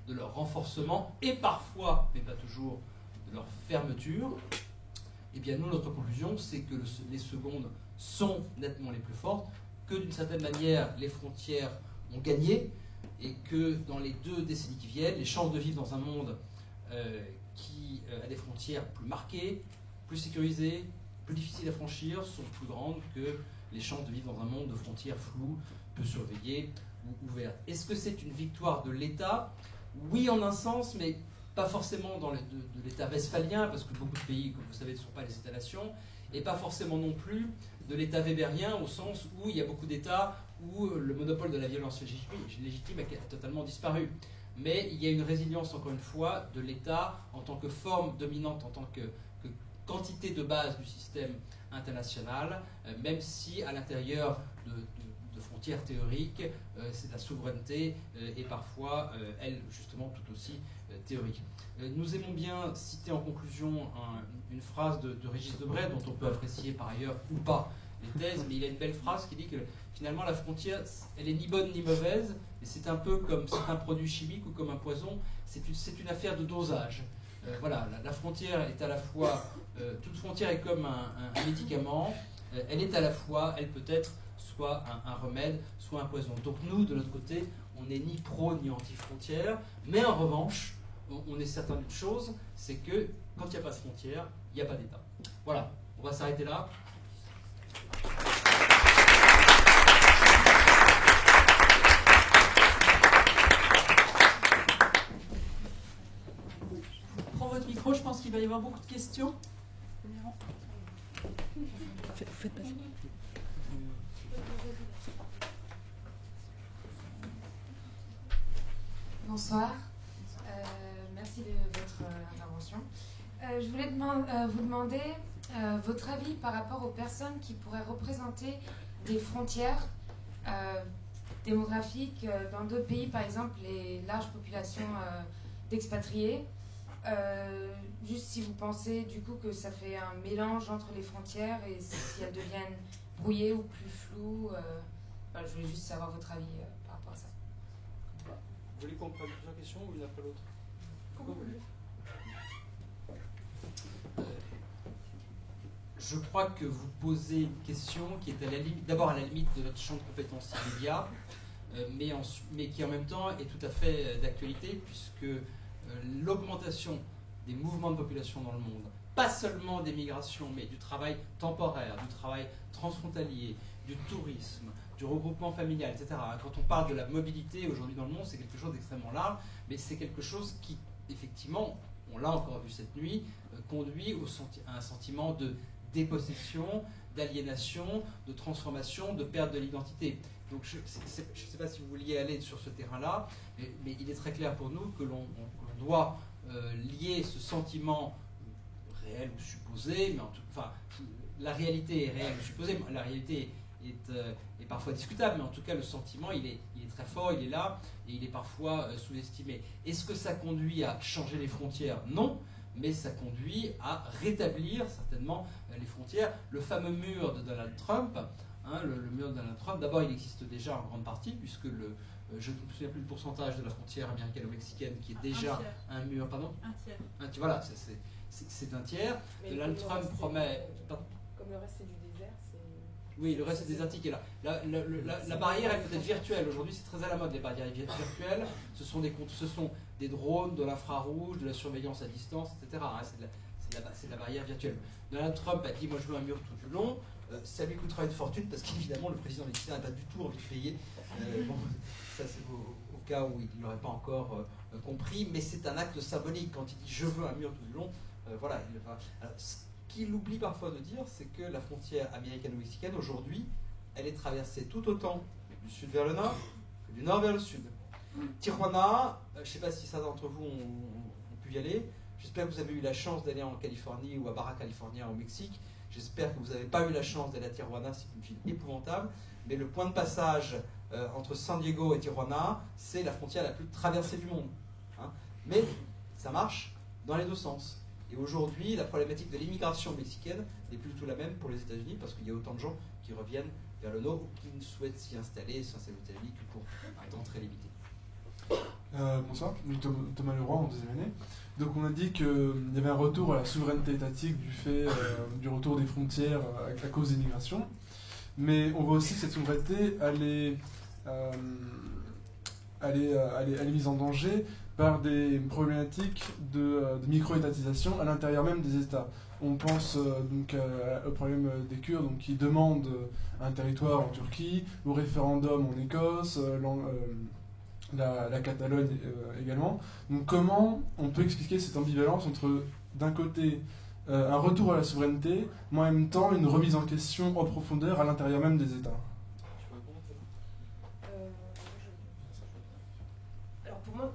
de leur renforcement, et parfois, mais pas toujours, de leur fermeture. Eh bien nous, notre conclusion, c'est que les secondes sont nettement les plus fortes, que d'une certaine manière, les frontières ont gagné, et que dans les 2 décennies qui viennent, les chances de vivre dans un monde qui a des frontières plus marquées, plus sécurisées, plus difficiles à franchir, sont plus grandes que les chances de vivre dans un monde de frontières floues, peu surveillées ou ouvertes. Est-ce que c'est une victoire de l'État? Oui, en un sens, mais pas forcément de l'État westphalien, parce que beaucoup de pays, comme vous savez, ne sont pas les États-nations, et pas forcément non plus de l'État weberien, au sens où il y a beaucoup d'États où le monopole de la violence légitime a totalement disparu. mais il y a une résilience, encore une fois, de l'État en tant que forme dominante, en tant que quantité de base du système international, même si à l'intérieur de frontières théoriques, c'est la souveraineté et parfois, elle, justement, tout aussi théorique. Nous aimons bien citer en conclusion une phrase de Régis Debray, dont on peut apprécier par ailleurs ou pas les thèses, mais il a une belle phrase qui dit que finalement la frontière, elle est ni bonne ni mauvaise, et c'est un peu comme c'est un produit chimique ou comme un poison, c'est une affaire de dosage. Voilà, la frontière est à la fois, toute frontière est comme un médicament, elle est à la fois, elle peut être soit un remède, soit un poison. Donc nous, de notre côté, on n'est ni pro ni anti-frontière, mais en revanche, on est certain d'une chose, c'est que quand il n'y a pas de frontière, il n'y a pas d'État. Voilà, on va s'arrêter là. Prends votre micro, je pense qu'il va y avoir beaucoup de questions. Faites passer. Bonsoir, merci de votre intervention. Je voulais vous demander votre avis par rapport aux personnes qui pourraient représenter des frontières démographiques dans d'autres pays, par exemple les larges populations d'expatriés. Juste si vous pensez du coup que ça fait un mélange entre les frontières et si elles deviennent brouillées ou plus floues. Je voulais juste savoir votre avis par rapport à ça. Vous voulez qu'on prenne plusieurs questions ou une après l'autre? Comme vous voulez. Je crois que vous posez une question qui est d'abord à la limite de notre champ de compétences immédiat, mais qui en même temps est tout à fait d'actualité, puisque l'augmentation des mouvements de population dans le monde, pas seulement des migrations, mais du travail temporaire, du travail transfrontalier, du tourisme, du regroupement familial, etc. Quand on parle de la mobilité aujourd'hui dans le monde, c'est quelque chose d'extrêmement large, mais c'est quelque chose qui, effectivement, on l'a encore vu cette nuit, conduit à un sentiment de dépossession, d'aliénation, de transformation, de perte de l'identité. Donc je ne sais pas si vous vouliez aller sur ce terrain-là, mais il est très clair pour nous que l'on doit lier ce sentiment réel ou supposé, mais enfin, la réalité est réelle ou supposée, la réalité est parfois discutable, mais en tout cas le sentiment il est très fort, il est là, et il est parfois sous-estimé. Est-ce que ça conduit à changer les frontières? Non, mais ça conduit à rétablir certainement les frontières. Le fameux mur de Donald Trump, le mur de Donald Trump, d'abord il existe déjà en grande partie, puisque je ne me souviens plus le pourcentage de la frontière américano-mexicaine qui est déjà un mur, pardon? Un tiers. Voilà, c'est un tiers. Mais Donald Trump promet... Comme le reste c'est du désert, c'est... Oui, le reste c'est désertique. La barrière est peut-être virtuelle. Aujourd'hui, c'est très à la mode, les barrières virtuelles. Ce sont des drones, de l'infrarouge, de la surveillance à distance, etc. C'est de la barrière virtuelle. Donald Trump a dit, moi je veux un mur tout du long. Ça lui coûtera une fortune parce qu'évidemment, le président mexicain n'a pas du tout envie de payer. Ça c'est au cas où il ne l'aurait pas encore compris. Mais c'est un acte symbolique. Quand il dit, je veux un mur tout du long, voilà. Alors, ce qu'il oublie parfois de dire, c'est que la frontière américano-mexicaine, aujourd'hui, elle est traversée tout autant du sud vers le nord que du nord vers le sud. Tijuana, je ne sais pas si certains d'entre vous ont pu y aller. J'espère que vous avez eu la chance d'aller en Californie ou à Baja California au Mexique. J'espère que vous n'avez pas eu la chance d'aller à Tijuana, c'est une ville épouvantable. Mais le point de passage entre San Diego et Tijuana, c'est la frontière la plus traversée du monde. Mais ça marche dans les deux sens. Et aujourd'hui, la problématique de l'immigration mexicaine n'est plus du tout la même pour les États-Unis, parce qu'il y a autant de gens qui reviennent vers le nord ou qui ne souhaitent s'y installer aux États-Unis que pour un temps très limité. Bonsoir, Thomas Leroy en deuxième année. Donc on a dit qu'il y avait un retour à la souveraineté étatique du fait du retour des frontières à cause des migrations. Mais on voit aussi que cette souveraineté, elle est mise en danger par des problématiques de micro-étatisation à l'intérieur même des États. On pense donc au problème des Kurdes donc, qui demandent un territoire en Turquie, au référendum en Écosse, la Catalogne également. Donc comment on peut expliquer cette ambivalence entre, d'un côté, un retour à la souveraineté, mais en même temps une remise en question en profondeur à l'intérieur même des États? Alors pour moi,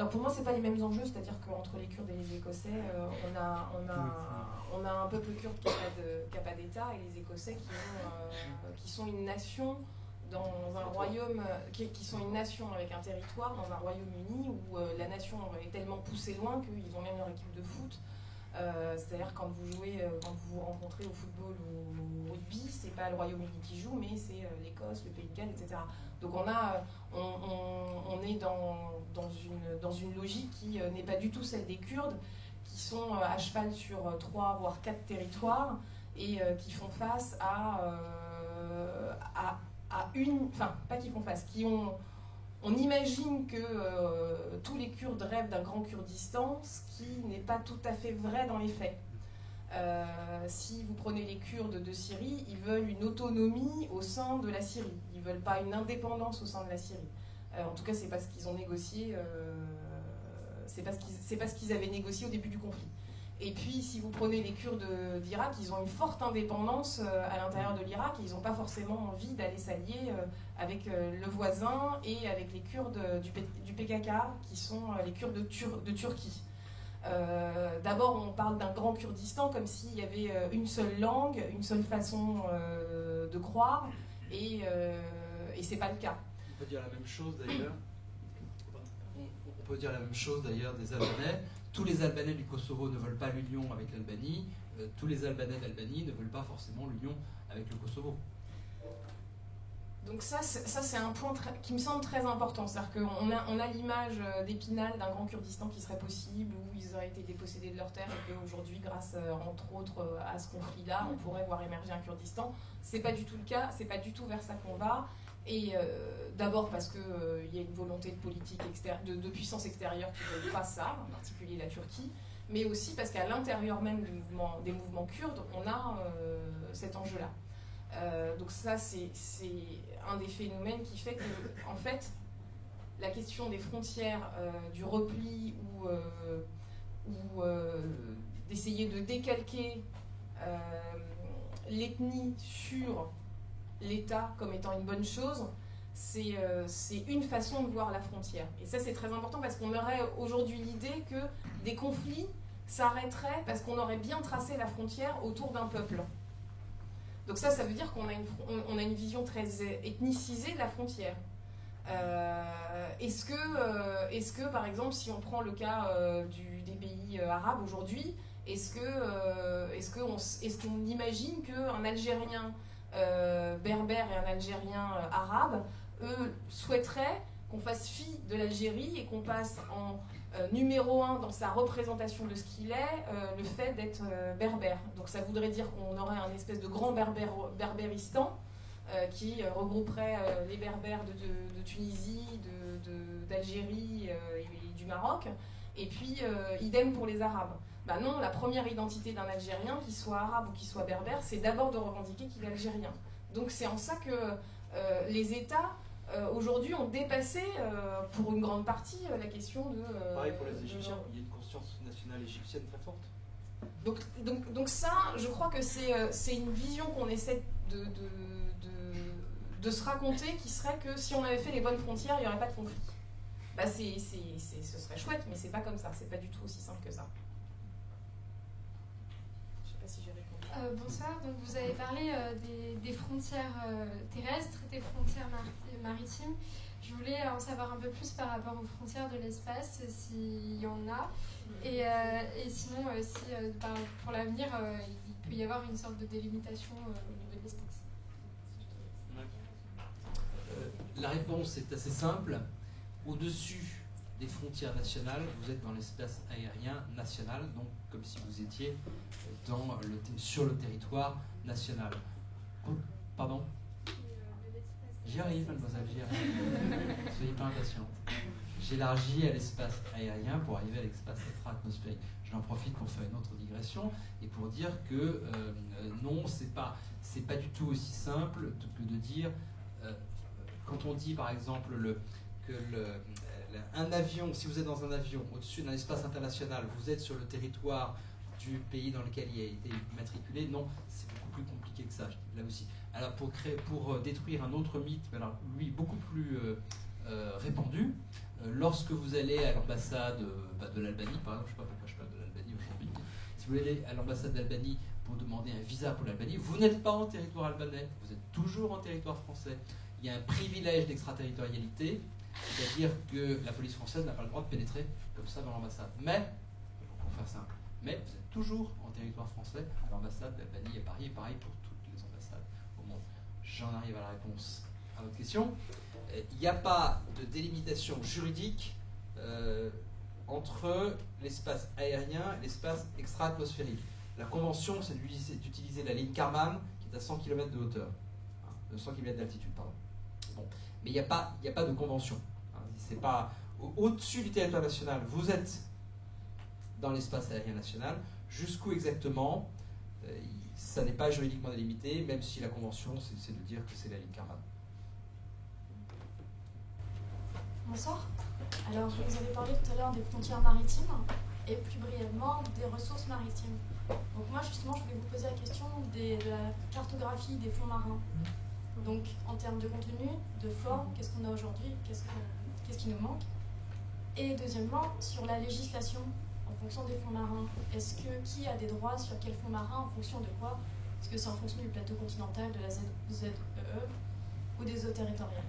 Alors pour moi, c'est pas les mêmes enjeux, c'est-à-dire qu'entre les Kurdes et les Écossais, on a un peuple kurde qui n'a pas d'État, et les Écossais qui sont une nation dans un royaume, qui sont une nation avec un territoire dans un Royaume-Uni où la nation est tellement poussée loin qu'ils ont même leur équipe de foot. C'est-à-dire quand vous vous rencontrez au football ou au rugby, c'est pas le Royaume-Uni qui joue, mais c'est l'Écosse, le Pays de Galles, etc. Donc on est dans une logique qui n'est pas du tout celle des Kurdes, qui sont à cheval sur 3 voire 4 territoires et qui font face on imagine que tous les Kurdes rêvent d'un grand Kurdistan, ce qui n'est pas tout à fait vrai dans les faits. Si vous prenez les Kurdes de Syrie, ils veulent une autonomie au sein de la Syrie. Ils ne veulent pas une indépendance au sein de la Syrie. En tout cas, c'est pas ce qu'ils ont négocié. C'est pas ce qu'ils avaient négocié au début du conflit. Et puis, si vous prenez les Kurdes d'Irak, ils ont une forte indépendance à l'intérieur de l'Irak et ils n'ont pas forcément envie d'aller s'allier avec le voisin et avec les Kurdes du PKK, qui sont les Kurdes de Turquie. D'abord, on parle d'un grand Kurdistan comme s'il y avait une seule langue, une seule façon de croire, et c'est pas le cas. On peut dire la même chose d'ailleurs. On peut dire la même chose d'ailleurs des Albanais. Tous les Albanais du Kosovo ne veulent pas l'union avec l'Albanie. Tous les Albanais d'Albanie ne veulent pas forcément l'union avec le Kosovo. Donc ça c'est un point qui me semble très important. C'est-à-dire qu'on a l'image d'Épinal d'un grand Kurdistan qui serait possible, où ils auraient été dépossédés de leurs terres et qu'aujourd'hui, grâce entre autres à ce conflit-là, on pourrait voir émerger un Kurdistan. C'est pas du tout le cas, c'est pas du tout vers ça qu'on va. Et d'abord parce qu'il y a une volonté de politique de puissance extérieure qui ne veut pas ça, en particulier la Turquie, mais aussi parce qu'à l'intérieur même des mouvements kurdes, on a cet enjeu-là. Donc ça, c'est un des phénomènes qui fait que, en fait, la question des frontières, du repli ou d'essayer de décalquer l'ethnie sur l'État comme étant une bonne chose, c'est une façon de voir la frontière. Et ça, c'est très important parce qu'on aurait aujourd'hui l'idée que des conflits s'arrêteraient parce qu'on aurait bien tracé la frontière autour d'un peuple. Donc ça veut dire qu'on a une vision très ethnicisée de la frontière. Est-ce que, par exemple, si on prend le cas des pays arabes aujourd'hui, est-ce qu'on imagine qu'un Algérien berbère et un Algérien arabe, eux, souhaiteraient qu'on fasse fi de l'Algérie et qu'on passe en numéro 1 dans sa représentation de ce qu'il est, le fait d'être berbère. Donc ça voudrait dire qu'on aurait un espèce de grand berbéristan qui regrouperait les berbères de Tunisie, d'Algérie et du Maroc, et puis idem pour les Arabes. Ben non, la première identité d'un Algérien, qu'il soit arabe ou qu'il soit berbère, c'est d'abord de revendiquer qu'il est algérien. Donc c'est en ça que les États aujourd'hui ont dépassé pour une grande partie la question de... Pareil pour les Égyptiens, il y a une conscience nationale égyptienne très forte. Donc ça, je crois que c'est une vision qu'on essaie de se raconter, qui serait que si on avait fait les bonnes frontières, il n'y aurait pas de conflit. Bah ce serait chouette, mais c'est pas comme ça, c'est pas du tout aussi simple que ça. Je sais pas si j'ai répondu. Bonsoir, donc vous avez parlé des frontières terrestres, des frontières maritimes. Je voulais en savoir un peu plus par rapport aux frontières de l'espace, s'il y en a, et sinon si pour l'avenir il peut y avoir une sorte de délimitation au niveau de l'espace. La réponse est assez simple. Au-dessus des frontières nationales, vous êtes dans l'espace aérien national, donc comme si vous étiez sur le territoire national. Pardon ? J'y arrive, mademoiselle, j'y arrive. Soyez pas impatiente. J'élargis à l'espace aérien pour arriver à l'espace extra-atmosphérique. J'en profite pour faire une autre digression et pour dire que non, c'est pas du tout aussi simple que de dire, quand on dit par exemple un avion, si vous êtes dans un avion au-dessus d'un espace international, vous êtes sur le territoire du pays dans lequel il a été matriculé, non, c'est beaucoup plus compliqué que ça, là aussi. Alors pour détruire un autre mythe, alors lui beaucoup plus répandue. Lorsque vous allez à l'ambassade de l'Albanie, par exemple, je ne sais pas pourquoi je parle de l'Albanie aujourd'hui, si vous allez à l'ambassade d'Albanie pour demander un visa pour l'Albanie, vous n'êtes pas en territoire albanais, vous êtes toujours en territoire français. Il y a un privilège d'extraterritorialité, c'est-à-dire que la police française n'a pas le droit de pénétrer comme ça dans l'ambassade. Mais, pour faire simple, mais vous êtes toujours en territoire français à l'ambassade d'Albanie à Paris, et pareil pour toutes les ambassades au monde. J'en arrive à la réponse à votre question. Il n'y a pas de délimitation juridique entre l'espace aérien et l'espace extra-atmosphérique. La convention, c'est d'utiliser la ligne Kármán, qui est à 100 km de hauteur, 100 km d'altitude, pardon. Bon. Mais il n'y a pas de convention. C'est pas au-dessus du territoire national, vous êtes dans l'espace aérien national. Jusqu'où exactement, ça n'est pas juridiquement délimité, même si la convention, c'est de dire que c'est la ligne Kármán. Bonsoir. Alors, vous avez parlé tout à l'heure des frontières maritimes et plus brièvement des ressources maritimes. Donc moi, justement, je voulais vous poser la question de la cartographie des fonds marins. Donc, en termes de contenu, de forme, qu'est-ce qu'on a aujourd'hui, qu'est-ce qui nous manque? Et deuxièmement, sur la législation en fonction des fonds marins. Qui a des droits sur quels fonds marins, en fonction de quoi? Est-ce que c'est en fonction du plateau continental, de la ZEE ou des eaux territoriales?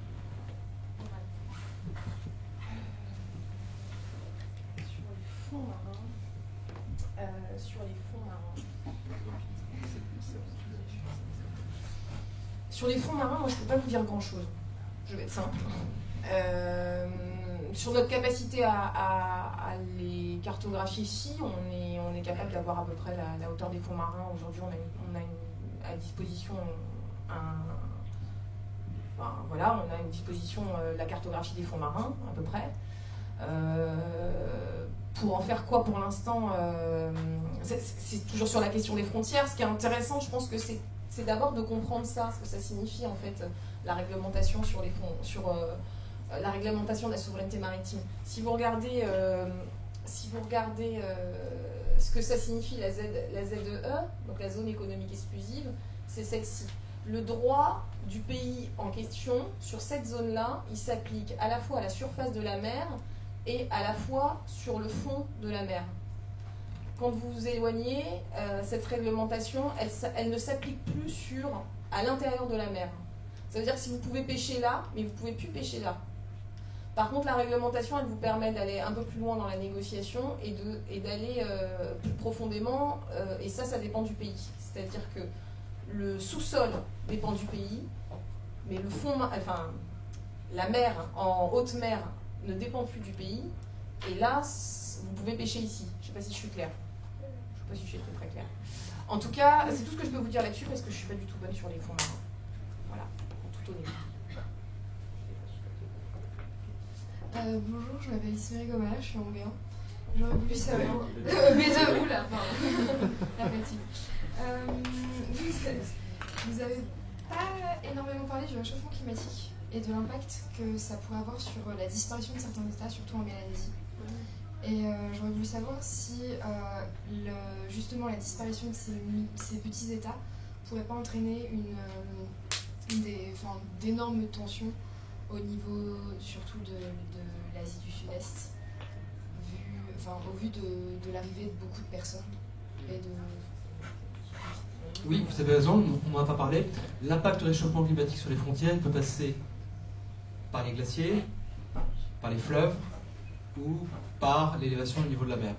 Sur les fonds marins, moi je ne peux pas vous dire grand-chose. Je vais être simple. Sur notre capacité à les cartographier ici, on est capable d'avoir à peu près la hauteur des fonds marins. Aujourd'hui, on a à disposition on a une disposition la cartographie des fonds marins, à peu près. Pour en faire quoi pour l'instant, c'est toujours sur la question des frontières. Ce qui est intéressant, je pense que c'est d'abord de comprendre ça, ce que ça signifie en fait, la réglementation sur les fonds, sur la réglementation de la souveraineté maritime. Si vous regardez, ce que ça signifie la ZEE, donc la zone économique exclusive, c'est celle-ci. Le droit du pays en question, sur cette zone-là, il s'applique à la fois à la surface de la mer et à la fois sur le fond de la mer. Quand vous vous éloignez, cette réglementation, elle ne s'applique plus à l'intérieur de la mer. Ça veut dire que si vous pouvez pêcher là, mais vous ne pouvez plus pêcher là. Par contre, la réglementation, elle vous permet d'aller un peu plus loin dans la négociation et d'aller plus profondément, et ça dépend du pays. C'est-à-dire que le sous-sol dépend du pays, mais le fond, la mer en haute mer ne dépend plus du pays, et là, vous pouvez pêcher ici. Je ne sais pas si je suis claire. Je ne sais pas si je suis très claire. En tout cas, c'est tout ce que je peux vous dire là-dessus, parce que je ne suis pas du tout bonne sur les fonds marins. Voilà, en toute honnêteté. Bonjour, je m'appelle Ismaël Gomala, je suis en B1. J'aurais voulu savoir... B2, oula, pardon. La fatigue. Vous avez pas énormément parlé du réchauffement climatique et de l'impact que ça pourrait avoir sur la disparition de certains États, surtout en Mélanésie. Et j'aurais voulu savoir si justement la disparition de ces petits États pourrait pas entraîner d'énormes tensions au niveau surtout de l'Asie du Sud-Est, au vu de l'arrivée de beaucoup de personnes et de... Oui, vous avez raison, on n'en a pas parlé. L'impact du réchauffement climatique sur les frontières peut passer par les glaciers, par les fleuves ou par l'élévation du niveau de la mer.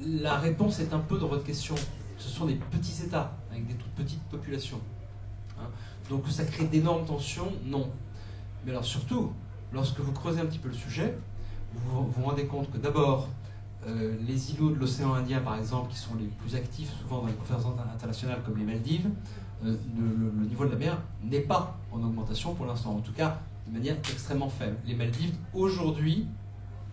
La réponse est un peu dans votre question. Ce sont des petits États avec des toutes petites populations. Donc ça crée d'énormes tensions? Non. Mais alors surtout, lorsque vous creusez un petit peu le sujet, vous vous rendez compte que d'abord, les îlots de l'océan Indien, par exemple, qui sont les plus actifs souvent dans les conférences internationales comme les Maldives, le niveau de la mer n'est pas en augmentation pour l'instant, en tout cas de manière extrêmement faible. Les Maldives, aujourd'hui,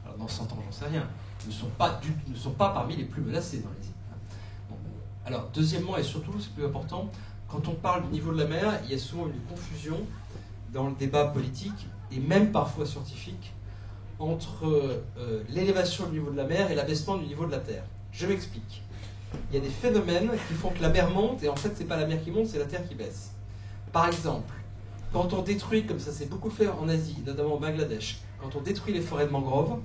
alors dans 100 ans, j'en sais rien, ne sont pas parmi les plus menacés dans les îles. Bon. Alors, deuxièmement, et surtout, c'est plus important, quand on parle du niveau de la mer, il y a souvent une confusion dans le débat politique, et même parfois scientifique, entre l'élévation du niveau de la mer et l'abaissement du niveau de la Terre. Je m'explique. Il y a des phénomènes qui font que la mer monte, et en fait, c'est pas la mer qui monte, c'est la Terre qui baisse. Par exemple, quand on détruit, comme ça s'est beaucoup fait en Asie, notamment au Bangladesh, quand on détruit les forêts de mangrove,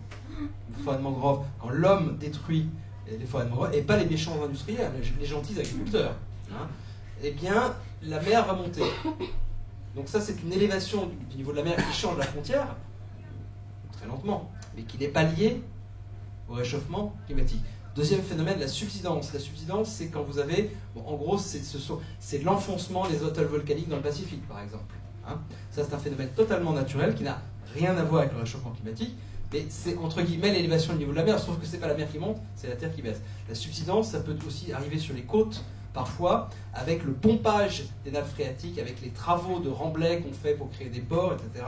quand l'homme détruit les forêts de mangrove, et pas les méchants industriels, les gentils agriculteurs, hein, eh bien, la mer va monter. Donc ça, c'est une élévation du niveau de la mer qui change la frontière, très lentement, mais qui n'est pas liée au réchauffement climatique. Deuxième phénomène, la subsidence. La subsidence, c'est quand vous avez, bon, en gros, c'est l'enfoncement des atolls volcaniques dans le Pacifique, par exemple. Hein. Ça, c'est un phénomène totalement naturel qui n'a rien à voir avec le réchauffement climatique, mais c'est entre guillemets l'élévation du niveau de la mer, sauf que c'est pas la mer qui monte, c'est la terre qui baisse. La subsidence, ça peut aussi arriver sur les côtes, parfois, avec le pompage des nappes phréatiques, avec les travaux de remblai qu'on fait pour créer des ports, etc.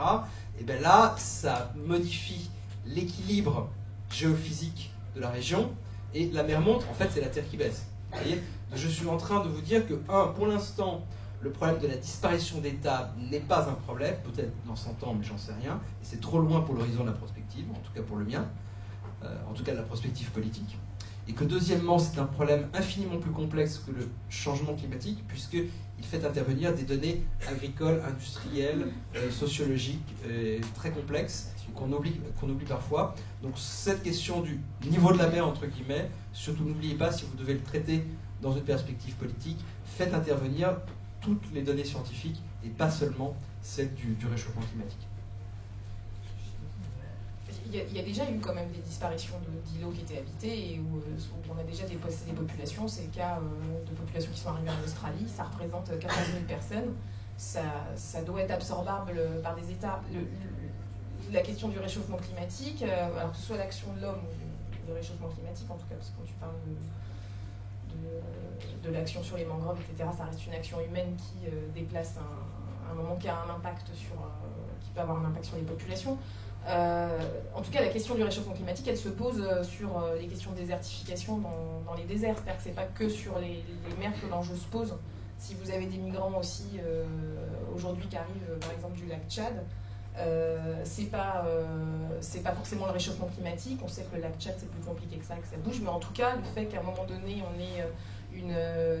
Et bien là, ça modifie l'équilibre géophysique de la région, et la mer monte, en fait, c'est la terre qui baisse. Vous voyez ? Je suis en train de vous dire que, pour l'instant, le problème de la disparition d'État n'est pas un problème, peut-être dans 100 ans, mais j'en sais rien, et c'est trop loin pour l'horizon de la prospective, en tout cas pour le mien, en tout cas de la prospective politique. Et que deuxièmement, c'est un problème infiniment plus complexe que le changement climatique, puisqu'il fait intervenir des données agricoles, industrielles, sociologiques, très complexes, qu'on oublie parfois. Donc cette question du niveau de la mer, entre guillemets, surtout n'oubliez pas, si vous devez le traiter dans une perspective politique, faites intervenir toutes les données scientifiques et pas seulement celles du réchauffement climatique. Il y a déjà eu quand même des disparitions d'îlots qui étaient habités et où on a déjà déplacé des populations. C'est le cas de populations qui sont arrivées en Australie. Ça représente 14 000 personnes. Ça doit être absorbable par des États. La question du réchauffement climatique, alors que ce soit l'action de l'homme ou le réchauffement climatique, en tout cas, parce que quand tu parles de l'action sur les mangroves, etc., ça reste une action humaine qui déplace un moment qui a un impact qui peut avoir un impact sur les populations. En tout cas, la question du réchauffement climatique, elle se pose sur les questions de désertification dans les déserts. C'est-à-dire que c'est pas que sur les mers que l'enjeu se pose. Si vous avez des migrants aussi aujourd'hui qui arrivent, par exemple, du lac Tchad, c'est pas forcément le réchauffement climatique. On sait que le lac Tchad, c'est plus compliqué que ça bouge. Mais en tout cas, le fait qu'à un moment donné, on ait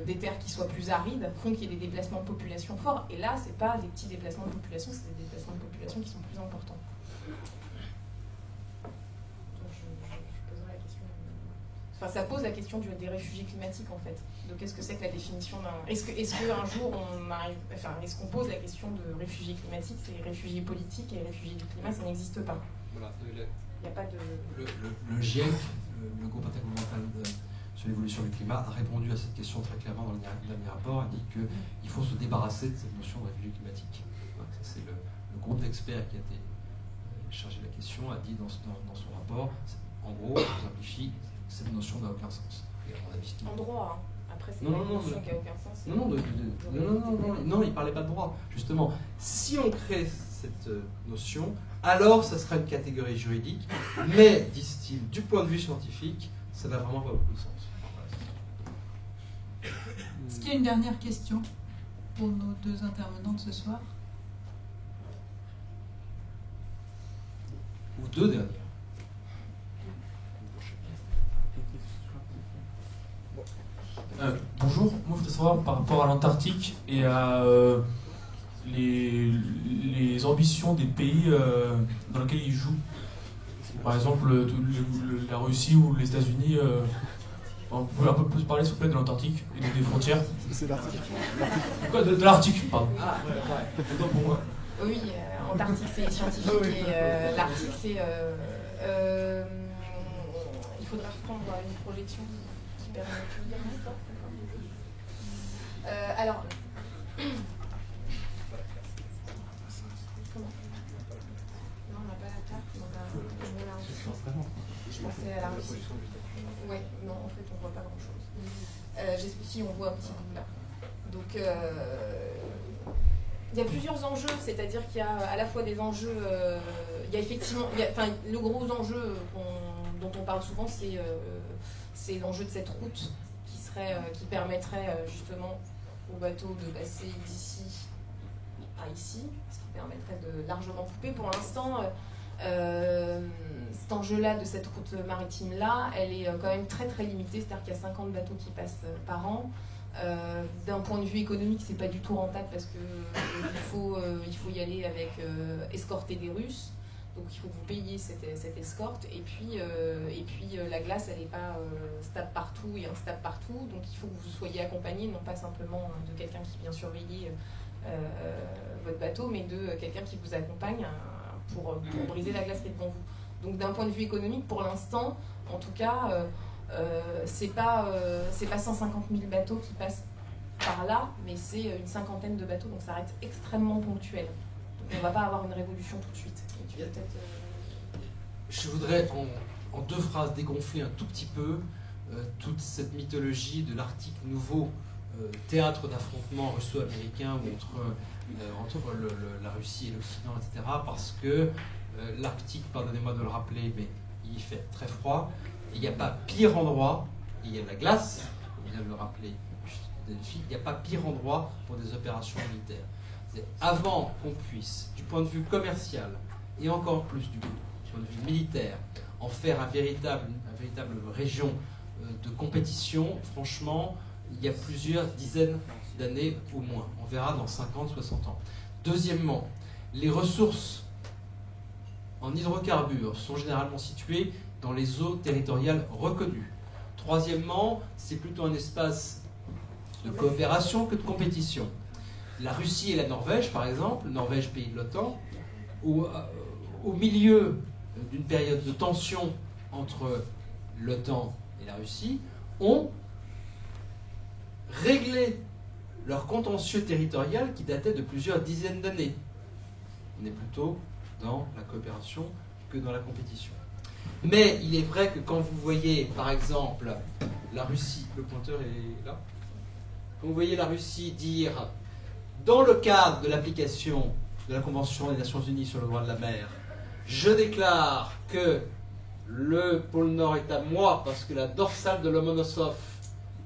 des terres qui soient plus arides font qu'il y ait des déplacements de population forts. Et là, c'est pas des petits déplacements de population, c'est des déplacements de population qui sont plus importants. Enfin, ça pose la question des réfugiés climatiques, en fait. De qu'est-ce que c'est que la définition d'un... Est-ce qu'un jour, est-ce qu'on pose la question de réfugiés climatiques, c'est réfugiés politiques et réfugiés du climat, ça n'existe pas. Voilà. Il n'y a pas de... Le GIEC, le groupe intergouvernemental sur l'évolution du climat, a répondu à cette question très clairement dans le dernier rapport. Il dit qu'il faut se débarrasser de cette notion de réfugiés climatiques. Donc, ça, c'est le groupe d'experts qui a été chargé de la question, a dit dans son rapport, en gros, on simplifie, cette notion n'a aucun sens. Et en droit, hein. Après, c'est une notion qui n'a aucun sens. Non, il ne parlait pas de droit. Justement, si on crée cette notion, alors ça sera une catégorie juridique, mais, disent-ils, du point de vue scientifique, ça n'a vraiment pas beaucoup de sens. Est-ce qu'il y a une dernière question pour nos deux intervenantes ce soir? Ou deux dernières. Bonjour, moi je voudrais savoir par rapport à l'Antarctique et à les ambitions des pays dans lesquels ils jouent. Par exemple, la Russie ou les États-Unis. Vous pouvez un peu plus parler, s'il vous plaît, de l'Antarctique et des frontières? C'est l'Arctique. Quoi, de l'Arctique, pardon. Ah, ouais. Autant pour moi. Oui, Antarctique c'est scientifique et l'Arctique c'est... il faudra reprendre une projection qui permet de dire ça. Alors... Comment? Non, on n'a pas la carte, on a la Russie. Je pensais à la Russie. Ouais, non, en fait on voit pas grand chose. Si on voit un petit bout là. Donc il y a plusieurs enjeux, c'est-à-dire qu'il y a à la fois des enjeux, il y a effectivement, le gros enjeu dont on parle souvent, c'est l'enjeu de cette route qui permettrait justement aux bateaux de passer d'ici à ici, ce qui permettrait de largement couper. Pour l'instant, cet enjeu-là de cette route maritime-là, elle est quand même très très limitée, c'est-à-dire qu'il y a 50 bateaux qui passent par an. D'un point de vue économique, c'est pas du tout rentable parce que il faut y aller avec escorter des Russes. Donc il faut que vous payiez cette escorte. Et puis la glace, elle n'est pas stable partout et instable partout. Donc il faut que vous soyez accompagné, non pas simplement de quelqu'un qui vient surveiller votre bateau, mais de quelqu'un qui vous accompagne pour briser la glace qui est devant vous. Donc d'un point de vue économique, pour l'instant, en tout cas, c'est pas 150 000 bateaux qui passent par là, mais c'est une cinquantaine de bateaux, donc ça reste extrêmement ponctuel. Donc on ne va pas avoir une révolution tout de suite. Je voudrais en 2 phrases dégonfler un tout petit peu toute cette mythologie de l'Arctique nouveau, théâtre d'affrontement russo-américain entre la Russie et l'Occident, etc. Parce que l'Arctique, pardonnez-moi de le rappeler, mais il fait très froid. Il n'y a pas pire endroit, il y a de la glace, on vient de le rappeler, Delphine, il n'y a pas pire endroit pour des opérations militaires. Avant qu'on puisse, du point de vue commercial, et encore plus du point de vue militaire, en faire une véritable région de compétition, franchement, il y a plusieurs dizaines d'années au moins. On verra dans 50, 60 ans. Deuxièmement, les ressources en hydrocarbures sont généralement situées dans les eaux territoriales reconnues. Troisièmement, c'est plutôt un espace de coopération que de compétition. La Russie et la Norvège, par exemple, Norvège, pays de l'OTAN, au milieu d'une période de tension entre l'OTAN et la Russie, ont réglé leur contentieux territorial qui datait de plusieurs dizaines d'années. On est plutôt dans la coopération que dans la compétition. Mais il est vrai que quand vous voyez, par exemple, la Russie, le pointeur est là, quand vous voyez la Russie dire, dans le cadre de l'application de la Convention des Nations Unies sur le droit de la mer, je déclare que le pôle Nord est à moi parce que la dorsale de Lomonosov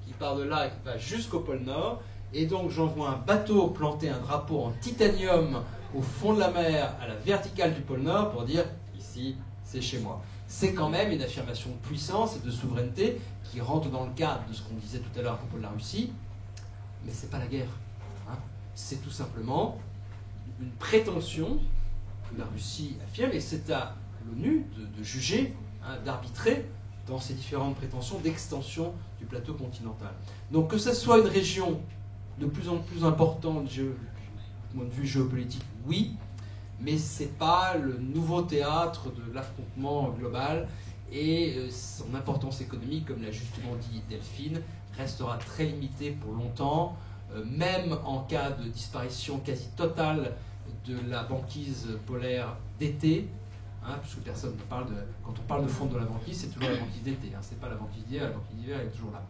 qui part de là et qui va jusqu'au pôle Nord, et donc j'envoie un bateau planter un drapeau en titanium au fond de la mer à la verticale du pôle Nord pour dire ici c'est chez moi. C'est quand même une affirmation de puissance et de souveraineté qui rentre dans le cadre de ce qu'on disait tout à l'heure à propos de la Russie, mais c'est pas la guerre. Hein. C'est tout simplement une prétention que la Russie affirme, et c'est à l'ONU de juger, hein, d'arbitrer dans ces différentes prétentions d'extension du plateau continental. Donc que ce soit une région de plus en plus importante du point de vue géopolitique, oui, mais ce n'est pas le nouveau théâtre de l'affrontement global, et son importance économique, comme l'a justement dit Delphine, restera très limitée pour longtemps, même en cas de disparition quasi totale de la banquise polaire d'été, hein, puisque personne ne parle de... Quand on parle de fond de la banquise, c'est toujours la banquise d'été, hein, c'est pas la banquise d'hiver, la banquise d'hiver elle est toujours là.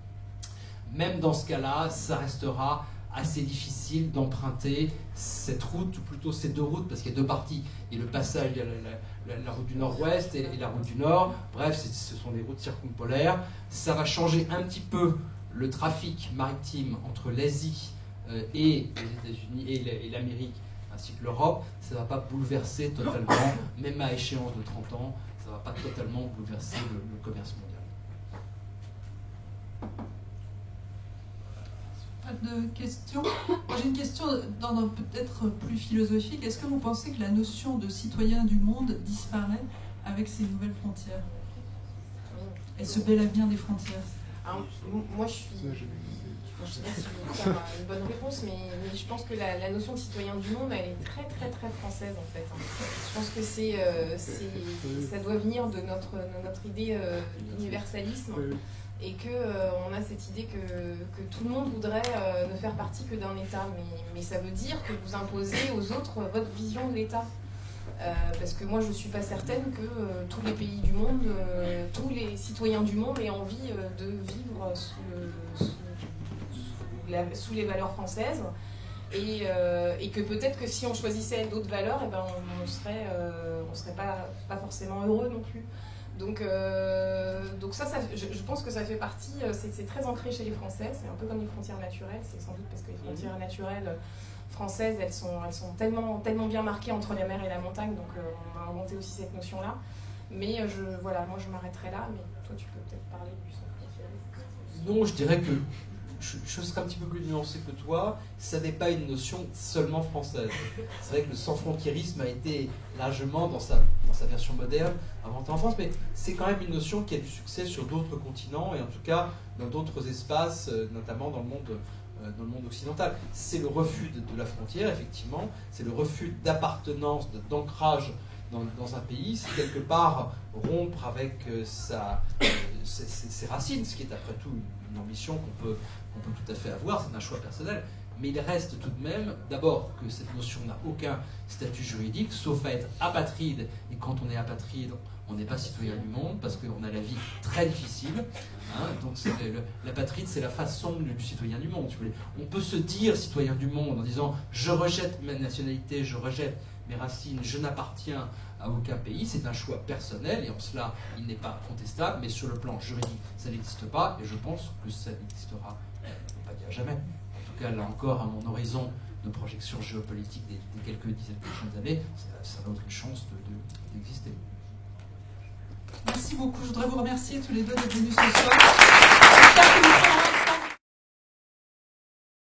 Même dans ce cas-là, ça restera assez difficile d'emprunter cette route, ou plutôt ces 2 routes, parce qu'il y a 2 parties. Il y a le passage, il y a la route du nord-ouest et la route du nord. Bref, ce sont des routes circumpolaires. Ça va changer un petit peu le trafic maritime entre l'Asie et les États-Unis et l'Amérique, ainsi que l'Europe. Ça ne va pas bouleverser totalement, même à échéance de 30 ans, ça ne va pas totalement bouleverser le commerce mondial. De questions. J'ai une question d'ordre peut-être plus philosophique. Est-ce que vous pensez que la notion de citoyen du monde disparaît avec ces nouvelles frontières et ce bel avenir des frontières? Alors, moi, je sais pas si je vais faire une bonne réponse, mais je pense que la notion de citoyen du monde, elle est très très très française en fait. Je pense que ça doit venir de notre idée d'universalisme. Et qu'on a cette idée que tout le monde voudrait ne faire partie que d'un État. Mais ça veut dire que vous imposez aux autres votre vision de l'État. Parce que moi, je ne suis pas certaine que tous les pays du monde, tous les citoyens du monde aient envie de vivre sous les valeurs françaises. Et que peut-être que si on choisissait d'autres valeurs, eh ben on serait pas forcément heureux non plus. Donc ça je pense que ça fait partie, c'est très ancré chez les Français, c'est un peu comme les frontières naturelles, c'est sans doute parce que les frontières naturelles françaises, elles sont tellement bien marquées entre la mer et la montagne, donc on a inventé aussi cette notion-là. Mais moi je m'arrêterai là, mais toi tu peux peut-être parler du sans frontières. Non, je dirais que je serais un petit peu plus nuancé que toi, ça n'est pas une notion seulement française. C'est vrai que le sans-frontiérisme a été largement, dans sa version moderne, inventé en France, mais c'est quand même une notion qui a du succès sur d'autres continents, et en tout cas dans d'autres espaces, notamment dans le monde occidental. C'est le refus de la frontière, effectivement, c'est le refus d'appartenance, d'ancrage dans un pays, c'est quelque part rompre avec ses racines, ce qui est après tout une ambition qu'on peut tout à fait avoir, c'est un choix personnel. Mais il reste tout de même, d'abord, que cette notion n'a aucun statut juridique, sauf à être apatride. Et quand on est apatride, on n'est pas citoyen du monde, parce qu'on a la vie très difficile. Hein, donc l'apatride, c'est la façon du citoyen du monde. On peut se dire citoyen du monde en disant « je rejette ma nationalité, je rejette mes racines, je n'appartiens à aucun pays ». C'est un choix personnel, et en cela, il n'est pas contestable, mais sur le plan juridique, ça n'existe pas, et je pense que ça n'existera, on ne peut pas dire jamais. En tout cas, là encore, à mon horizon de projection géopolitique des quelques dizaines de prochaines années, ça a aucune chance d'exister. Merci beaucoup. Je voudrais vous remercier tous les deux d'être venus ce soir.